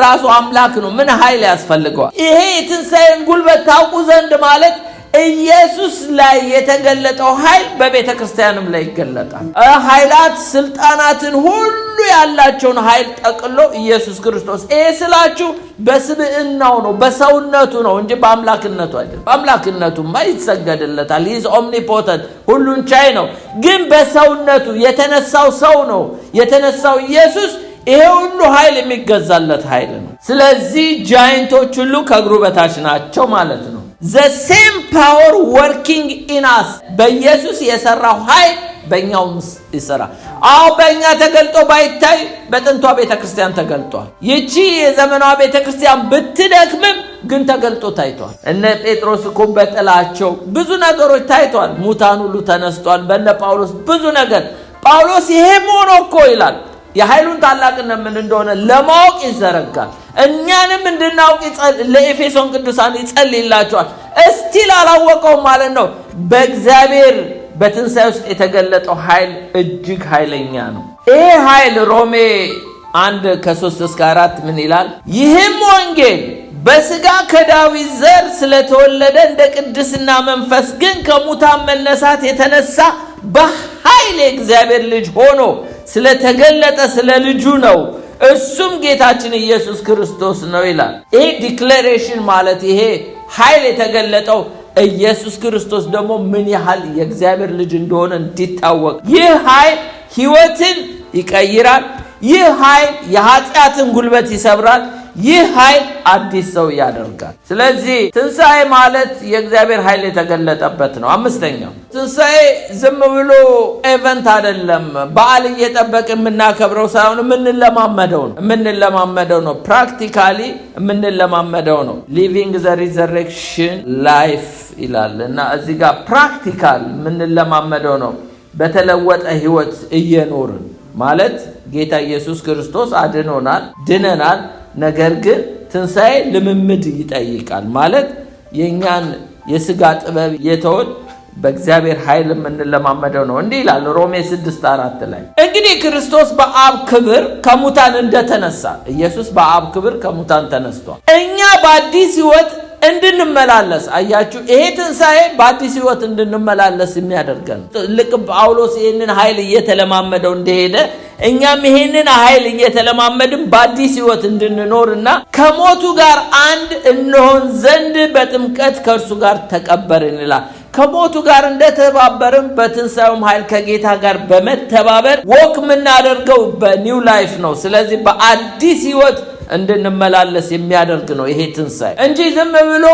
ራሱ አምላክ ነው። ምን ኃይል ያስፈልገዋል? ይሄ የትንሣኤን ጉልበት ታውቁ ዘንድ ማለት ኢየሱስ ላይ የተገለጠው ኃይል በቤተ ክርስቲያንም ላይ ይገለጣል። ኃይላት ስልጣናትን ሁሉ ያላቸውን ኃይል ጠቅሎ ኢየሱስ ክርስቶስ። ይሄ ስላችሁ በስብዕናው ነው፣ በሰውነቱ ነው እንጂ በአምላክነቱ አይደለም። በአምላክነቱማ ይሰገድለታል። ኢዝ ኦምኒፖተንት፣ ሁሉን ቻይ ነው። ግን በሰውነቱ የተነሳው ሰው ነው የተነሳው ኢየሱስ። ይሄ ሁሉ ኃይል የሚገዛለት ኃይል ነው። ስለዚህ ጃይንቶች ሁሉ ከእግሩ በታች ናቸው ማለት ነው። the same power working in us በኢየሱስ የሰራው ኃይል በእኛውም ይሰራል። በእኛ ተገልጦ ባይታይ በጥንቷ ቤተክርስቲያን ተገልጧል። ይቺ የዘመኗ ቤተክርስቲያን ብትደክምም ግን ተገልጦ ታይቷል። እነ ጴጥሮስ እኮ በጥላቸው ብዙ ነገሮች ታይቷል። ሙታን ሁሉ ተነስቷል። በእነ ጳውሎስ ብዙ ነገር። ጳውሎስ ይሄ ሆኖ እኮ ይላል የኃይሉን ታላቅነት ምን እንደሆነ ለማወቅ ይዘረጋል። እኛንም እንድናውቅ ለኤፌሶን ቅዱሳን ይጸልይላቸዋል። እስቲል አላወቀውም ማለት ነው። በእግዚአብሔር በትንሣኤ ውስጥ የተገለጠው ኃይል እጅግ ኃይለኛ ነው። ይሄ ኃይል ሮሜ 1:3-4 ምን ይላል? ይህም ወንጌል በሥጋ ከዳዊት ዘር ስለተወለደ እንደ ቅድስና መንፈስ ግን ከሙታን መነሳት የተነሳ በኃይል የእግዚአብሔር ልጅ ሆኖ ስለተገለጠ ስለ ልጁ ነው። እሱም ጌታችን ኢየሱስ ክርስቶስ ነው ይላል። ይሄ ዲክሌሬሽን ማለት ይሄ ኃይል የተገለጠው ኢየሱስ ክርስቶስ ደግሞ ምን ያህል የእግዚአብሔር ልጅ እንደሆነ እንዲታወቅ። ይህ ኃይል ሕይወትን ይቀይራል። ይህ ኃይል የኃጢአትን ጉልበት ይሰብራል። ይህ ኃይል አዲስ ሰው ያደርጋል። ስለዚህ ትንሣኤ ማለት የእግዚአብሔር ኃይል የተገለጠበት ነው። አምስተኛው ትንሣኤ ዝም ብሎ ኤቨንት አይደለም። በዓል እየጠበቅ የምናከብረው ሳይሆን የምንለማመደው ነው። ፕራክቲካሊ የምንለማመደው ነው። ሊቪንግ ዘ ሪዘሬክሽን ላይፍ ይላል እና እዚህ ጋር ፕራክቲካል የምንለማመደው ነው። በተለወጠ ህይወት እየኖርን ማለት ጌታ ኢየሱስ ክርስቶስ አድኖናል፣ ድነናል። ነገር ግን ትንሣኤ ልምምድ ይጠይቃል። ማለት የኛን የሥጋ ጥበብ የተወን በእግዚአብሔር ኃይል የምንለማመደው ነው። እንዲህ ይላል ሮሜ 6:4 ላይ እንግዲህ ክርስቶስ በአብ ክብር ከሙታን እንደተነሳ፣ ኢየሱስ በአብ ክብር ከሙታን ተነስቷል። እኛ በአዲስ ህይወት እንድንመላለስ። አያችሁ፣ ይሄ ትንሣኤ በአዲስ ህይወት እንድንመላለስ የሚያደርገን። ልክ ጳውሎስ ይህንን ኃይል እየተለማመደው እንደሄደ እኛም ይህንን ኃይል እየተለማመድን በአዲስ ህይወት እንድንኖርና ከሞቱ ጋር አንድ እንሆን ዘንድ በጥምቀት ከእርሱ ጋር ተቀበርን ይላል። ከሞቱ ጋር እንደተባበርን በትንሣኤውም ኃይል ከጌታ ጋር በመተባበር ወክ የምናደርገው በኒው ላይፍ ነው። ስለዚህ በአዲስ ሕይወት እንድንመላለስ የሚያደርግ ነው ይሄ ትንሣኤ እንጂ ዝም ብሎ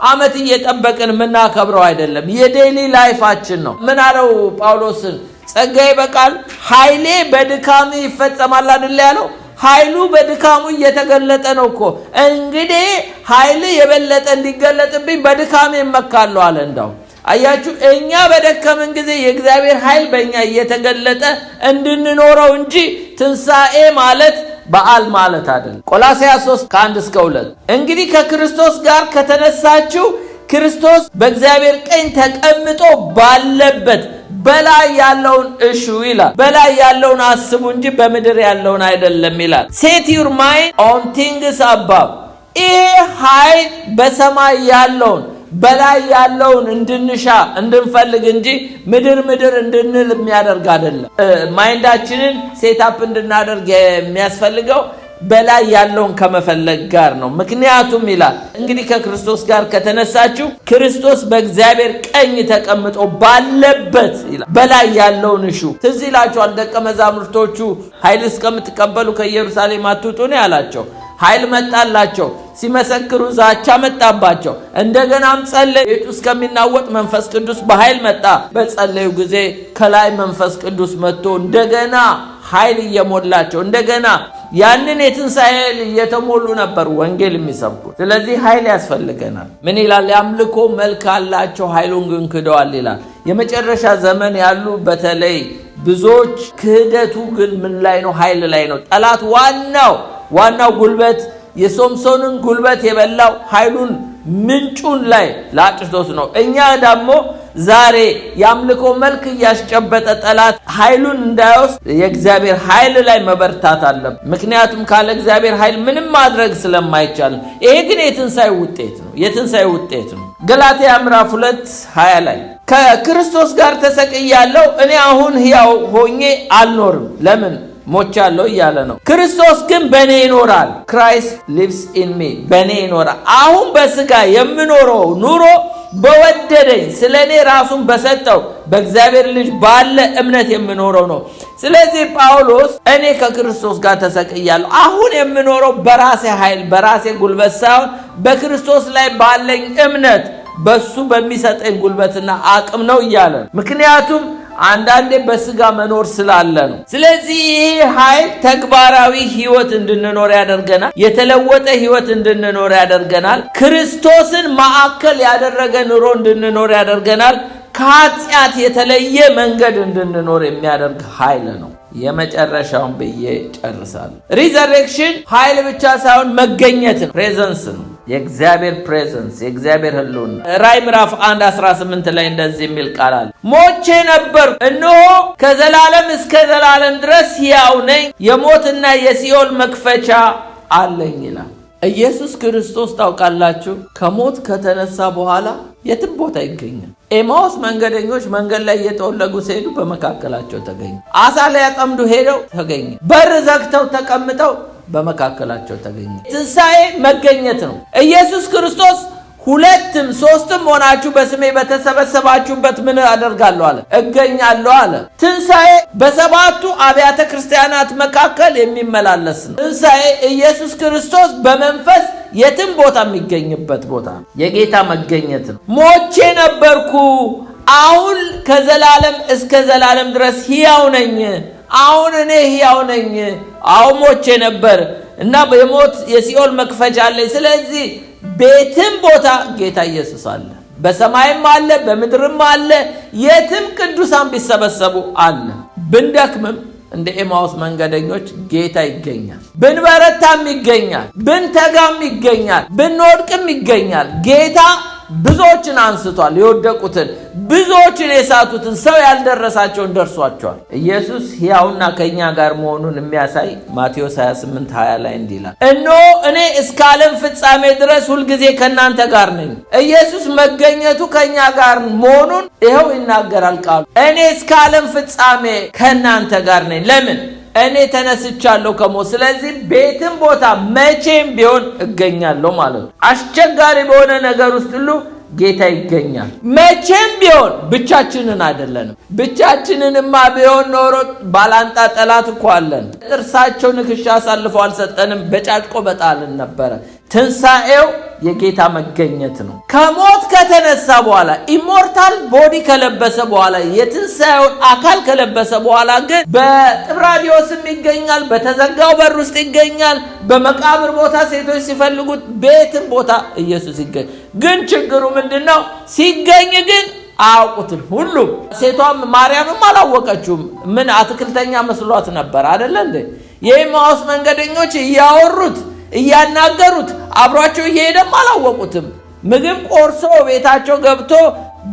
ዓመት እየጠበቅን የምናከብረው አይደለም። የዴይሊ ላይፋችን ነው። ምን አለው ጳውሎስን? ጸጋዬ በቃል ኃይሌ በድካም ይፈጸማል አይደል ያለው? ኃይሉ በድካሙ እየተገለጠ ነው እኮ። እንግዲህ ኃይል የበለጠ እንዲገለጥብኝ በድካም እመካለሁ አለ። እንዳው አያችሁ፣ እኛ በደከምን ጊዜ የእግዚአብሔር ኃይል በእኛ እየተገለጠ እንድንኖረው እንጂ ትንሣኤ ማለት በዓል ማለት አይደለም። ቆላስይስ 3:1-2 እንግዲህ ከክርስቶስ ጋር ከተነሳችሁ ክርስቶስ በእግዚአብሔር ቀኝ ተቀምጦ ባለበት በላይ ያለውን እሹ ይላል። በላይ ያለውን አስቡ እንጂ በምድር ያለውን አይደለም ይላል። ሴት ዩር ማይንድ ኦን ቲንግስ አባቭ። ይህ ኃይል በሰማይ ያለውን በላይ ያለውን እንድንሻ እንድንፈልግ እንጂ ምድር እንድንል የሚያደርግ አይደለም። ማይንዳችንን ሴታፕ እንድናደርግ የሚያስፈልገው በላይ ያለውን ከመፈለግ ጋር ነው። ምክንያቱም ይላል እንግዲህ ከክርስቶስ ጋር ከተነሳችሁ ክርስቶስ በእግዚአብሔር ቀኝ ተቀምጦ ባለበት ይላል በላይ ያለውን እሹ። ትዝ ይላችኋል ደቀ መዛሙርቶቹ ኃይል እስከምትቀበሉ ከኢየሩሳሌም አትውጡ ነው ያላቸው። ኃይል መጣላቸው። ሲመሰክሩ ዛቻ መጣባቸው። እንደገናም ጸለዩ። ቤቱ እስከሚናወጥ መንፈስ ቅዱስ በኃይል መጣ። በጸለዩ ጊዜ ከላይ መንፈስ ቅዱስ መጥቶ እንደገና ኃይል እየሞላቸው እንደገና ያንን የትንሣኤ ኃይል እየተሞሉ ነበር ወንጌል የሚሰብኩት። ስለዚህ ኃይል ያስፈልገናል። ምን ይላል? የአምልኮ መልክ አላቸው ኃይሉን ግን ክደዋል ይላል። የመጨረሻ ዘመን ያሉ በተለይ ብዙዎች ክህደቱ ግን ምን ላይ ነው? ኃይል ላይ ነው። ጠላት ዋናው ጉልበት የሶምሶንን ጉልበት የበላው ኃይሉን ምንጩን ላይ ላጭቶት ነው። እኛ ደግሞ ዛሬ የአምልኮ መልክ እያስጨበጠ ጠላት ኃይሉን እንዳይወስድ የእግዚአብሔር ኃይል ላይ መበርታት አለብን። ምክንያቱም ካለ እግዚአብሔር ኃይል ምንም ማድረግ ስለማይቻል። ይሄ ግን የትንሣኤ ውጤት ነው። ገላትያ ምዕራፍ 2:20 ላይ ከክርስቶስ ጋር ተሰቅያለሁ፣ እኔ አሁን ሕያው ሆኜ አልኖርም። ለምን? ሞቻለሁ እያለ ነው። ክርስቶስ ግን በእኔ ይኖራል። ክራይስት ሊቭስ ኢን ሚ፣ በእኔ ይኖራል። አሁን በሥጋ የምኖረው ኑሮ በወደደኝ ስለ እኔ ራሱን በሰጠው በእግዚአብሔር ልጅ ባለ እምነት የምኖረው ነው። ስለዚህ ጳውሎስ እኔ ከክርስቶስ ጋር ተሰቅያለሁ፣ አሁን የምኖረው በራሴ ኃይል በራሴ ጉልበት ሳይሆን በክርስቶስ ላይ ባለኝ እምነት በሱ በሚሰጠኝ ጉልበትና አቅም ነው እያለ። ምክንያቱም አንዳንዴ በስጋ መኖር ስላለ ነው። ስለዚህ ይህ ኃይል ተግባራዊ ህይወት እንድንኖር ያደርገናል። የተለወጠ ህይወት እንድንኖር ያደርገናል። ክርስቶስን ማዕከል ያደረገ ኑሮ እንድንኖር ያደርገናል። ከኃጢአት የተለየ መንገድ እንድንኖር የሚያደርግ ኃይል ነው። የመጨረሻውን ብዬ ጨርሳለሁ። ሪዘሬክሽን ኃይል ብቻ ሳይሆን መገኘት ነው፣ ፕሬዘንስ ነው። የእግዚአብሔር ፕሬዘንስ፣ የእግዚአብሔር ህልውና። ራዕይ ምዕራፍ 1:18 ላይ እንደዚህ የሚል ቃል አለ። ሞቼ ነበር፣ እነሆ ከዘላለም እስከ ዘላለም ድረስ ሕያው ነኝ፣ የሞትና የሲኦል መክፈቻ አለኝ ይላል። ኢየሱስ ክርስቶስ ታውቃላችሁ ከሞት ከተነሳ በኋላ የትም ቦታ ይገኛል። ኤማውስ መንገደኞች መንገድ ላይ እየተወለጉ ሲሄዱ በመካከላቸው ተገኘ። አሳ ላይ ያጠምዱ ሄደው ተገኘ። በር ዘግተው ተቀምጠው በመካከላቸው ተገኘ። ትንሣኤ መገኘት ነው። ኢየሱስ ክርስቶስ ሁለትም ሶስትም ሆናችሁ በስሜ በተሰበሰባችሁበት ምን አደርጋለሁ አለ? እገኛለሁ አለ። ትንሣኤ በሰባቱ አብያተ ክርስቲያናት መካከል የሚመላለስ ነው። ትንሣኤ ኢየሱስ ክርስቶስ በመንፈስ የትም ቦታ የሚገኝበት ቦታ ነው። የጌታ መገኘት ነው። ሞቼ ነበርኩ፣ አሁን ከዘላለም እስከ ዘላለም ድረስ ሕያው ነኝ። አሁን እኔ ሕያው ነኝ። አሁን ሞቼ ነበር እና የሞት የሲኦል መክፈቻ አለኝ። ስለዚህ ቤትም ቦታ ጌታ ኢየሱስ አለ። በሰማይም አለ፣ በምድርም አለ። የትም ቅዱሳን ቢሰበሰቡ አለ። ብንደክምም እንደ ኤማውስ መንገደኞች ጌታ ይገኛል። ብንበረታም ይገኛል፣ ብንተጋም ይገኛል፣ ብንወድቅም ይገኛል። ጌታ ብዙዎችን አንስቷል። የወደቁትን ብዙዎችን የሳቱትን ሰው ያልደረሳቸውን ደርሷቸዋል። ኢየሱስ ሕያውና ከኛ ጋር መሆኑን የሚያሳይ ማቴዎስ 28:20 ላይ እንዲህ ይላል፣ እነሆ እኔ እስከ ዓለም ፍጻሜ ድረስ ሁልጊዜ ከእናንተ ጋር ነኝ። ኢየሱስ መገኘቱ ከኛ ጋር መሆኑን ይኸው ይናገራል ቃሉ። እኔ እስከ ዓለም ፍጻሜ ከእናንተ ጋር ነኝ። ለምን? እኔ ተነስቻለሁ ከሞት። ስለዚህ ቤትም ቦታ መቼም ቢሆን እገኛለሁ ማለት ነው። አስቸጋሪ በሆነ ነገር ውስጥ ሁሉ ጌታ ይገኛል። መቼም ቢሆን ብቻችንን አይደለንም። ብቻችንንማ ቢሆን ኖሮ ባላንጣ ጠላት እኮ አለን። ጥርሳቸው ንክሻ አሳልፈው አልሰጠንም፣ በጫጭቆ በጣልን ነበረ። ትንሣኤው የጌታ መገኘት ነው። ከሞት ከተነሳ በኋላ ኢሞርታል ቦዲ ከለበሰ በኋላ የትንሣኤውን አካል ከለበሰ በኋላ ግን በጥብራዲዮስም ይገኛል፣ በተዘጋው በር ውስጥ ይገኛል፣ በመቃብር ቦታ ሴቶች ሲፈልጉት ቤትም ቦታ ኢየሱስ ይገኝ። ግን ችግሩ ምንድነው? ሲገኝ ግን አያውቁትም ሁሉም። ሴቷም ማርያምም አላወቀችውም። ምን አትክልተኛ መስሏት ነበር አይደለ እንዴ? የኤማሁስ መንገደኞች እያወሩት እያናገሩት አብሯቸው እየሄደም አላወቁትም። ምግብ ቆርሶ ቤታቸው ገብቶ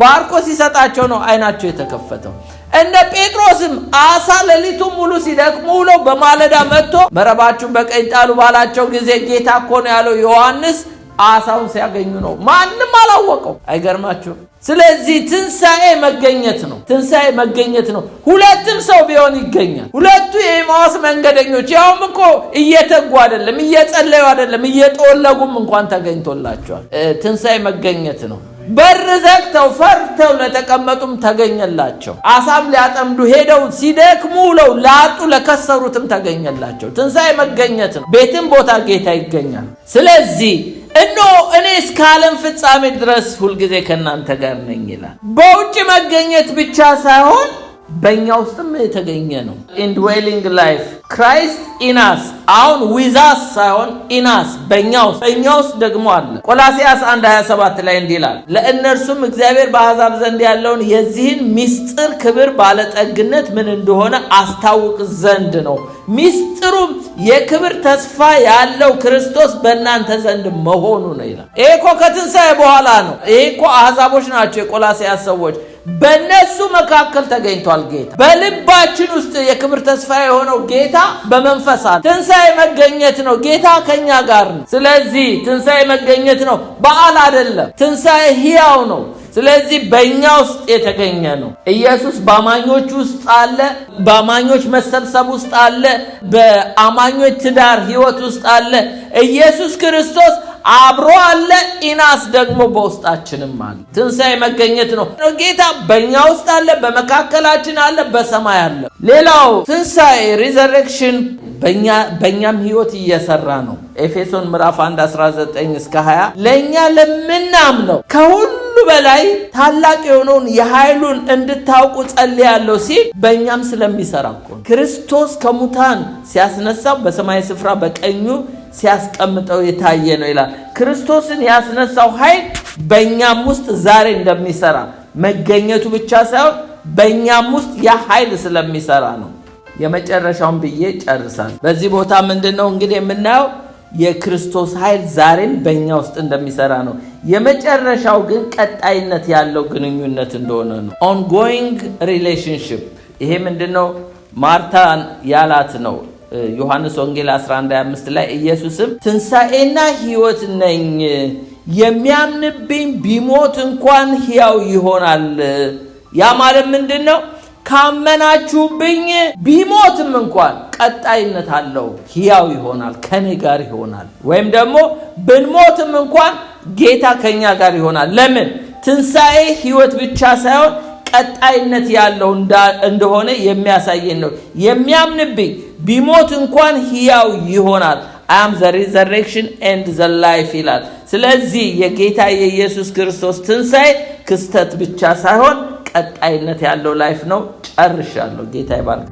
ባርኮ ሲሰጣቸው ነው አይናቸው የተከፈተው። እነ ጴጥሮስም አሳ ሌሊቱን ሙሉ ሲደክሙ ውለው በማለዳ መጥቶ መረባችሁን በቀኝ ጣሉ ባላቸው ጊዜ ጌታ እኮ ነው ያለው ዮሐንስ አሳውን ሲያገኙ ነው። ማንም አላወቀው። አይገርማችሁም? ስለዚህ ትንሣኤ መገኘት ነው። ትንሣኤ መገኘት ነው። ሁለትም ሰው ቢሆን ይገኛል። ሁለቱ የኤማሁስ መንገደኞች ያውም እኮ እየተጉ አይደለም፣ እየጸለዩ አይደለም፣ እየጦለጉም እንኳን ተገኝቶላቸዋል። ትንሣኤ መገኘት ነው። በር ዘግተው ፈርተው ለተቀመጡም ተገኘላቸው። አሳም ሊያጠምዱ ሄደው ሲደክሙ ውለው ላጡ ለከሰሩትም ተገኘላቸው። ትንሣኤ መገኘት ነው። ቤትም ቦታ ጌታ ይገኛል። ስለዚህ እኔ እስከ ዓለም ፍጻሜ ድረስ ሁልጊዜ ከእናንተ ጋር ነኝ ይላል። በውጭ መገኘት ብቻ ሳይሆን በእኛ ውስጥም የተገኘ ነው። ኢንድዌሊንግ ላይፍ ክራይስት ኢናስ። አሁን ዊዛስ ሳይሆን ኢናስ፣ በእኛ ውስጥ ደግሞ አለ። ቆላስይስ 1:27 ላይ እንዲህ ይላል፣ ለእነርሱም እግዚአብሔር በአሕዛብ ዘንድ ያለውን የዚህን ምስጢር ክብር ባለጠግነት ምን እንደሆነ አስታውቅ ዘንድ ነው። ምስጢሩም የክብር ተስፋ ያለው ክርስቶስ በእናንተ ዘንድ መሆኑ ነው ይላል። ይሄ እኮ ከትንሣኤ በኋላ ነው። ይሄ እኮ አሕዛቦች ናቸው የቆላስይስ ሰዎች። በእነሱ መካከል ተገኝቷል ጌታ። በልባችን ውስጥ የክብር ተስፋ የሆነው ጌታ በመንፈስ አለ። ትንሣኤ መገኘት ነው። ጌታ ከኛ ጋር ነው። ስለዚህ ትንሣኤ መገኘት ነው፣ በዓል አይደለም። ትንሣኤ ሕያው ነው። ስለዚህ በእኛ ውስጥ የተገኘ ነው። ኢየሱስ በአማኞች ውስጥ አለ፣ በአማኞች መሰብሰብ ውስጥ አለ፣ በአማኞች ትዳር ሕይወት ውስጥ አለ። ኢየሱስ ክርስቶስ አብሮ አለ። ኢናስ ደግሞ በውስጣችንም አለ። ትንሣኤ መገኘት ነው። ጌታ በእኛ ውስጥ አለ፣ በመካከላችን አለ፣ በሰማይ አለ። ሌላው ትንሣኤ ሪዘሬክሽን በእኛም ሕይወት እየሰራ ነው። ኤፌሶን ምዕራፍ 1:19-20 ለእኛ ለምናምነው ከሁሉ በላይ ታላቅ የሆነውን የኃይሉን እንድታውቁ ጸልያለሁ ሲል በእኛም ስለሚሰራ እኮ ክርስቶስ ከሙታን ሲያስነሳው በሰማይ ስፍራ በቀኙ ሲያስቀምጠው የታየ ነው ይላል። ክርስቶስን ያስነሳው ኃይል በእኛም ውስጥ ዛሬ እንደሚሰራ መገኘቱ ብቻ ሳይሆን በእኛም ውስጥ ያ ኃይል ስለሚሰራ ነው። የመጨረሻውን ብዬ ጨርሳል። በዚህ ቦታ ምንድነው እንግዲህ የምናየው? የክርስቶስ ኃይል ዛሬም በእኛ ውስጥ እንደሚሰራ ነው። የመጨረሻው ግን ቀጣይነት ያለው ግንኙነት እንደሆነ ነው። ኦንጎይንግ ሪሌሽንሽፕ። ይሄ ምንድነው? ማርታን ያላት ነው። ዮሐንስ ወንጌል 11:25 ላይ ኢየሱስም ትንሣኤና ሕይወት ነኝ፣ የሚያምንብኝ ቢሞት እንኳን ሕያው ይሆናል። ያ ማለት ምንድነው? ካመናችሁብኝ ቢሞትም እንኳን ቀጣይነት አለው፣ ሕያው ይሆናል፣ ከኔ ጋር ይሆናል። ወይም ደግሞ ብንሞትም እንኳን ጌታ ከኛ ጋር ይሆናል። ለምን? ትንሣኤ ሕይወት ብቻ ሳይሆን ቀጣይነት ያለው እንደሆነ የሚያሳየን ነው። የሚያምንብኝ ቢሞት እንኳን ሕያው ይሆናል። I am the resurrection and the life ይላል። ስለዚህ የጌታ የኢየሱስ ክርስቶስ ትንሣኤ ክስተት ብቻ ሳይሆን ቀጣይነት ያለው ላይፍ ነው። ጨርሻለሁ። ጌታ ይባርክ።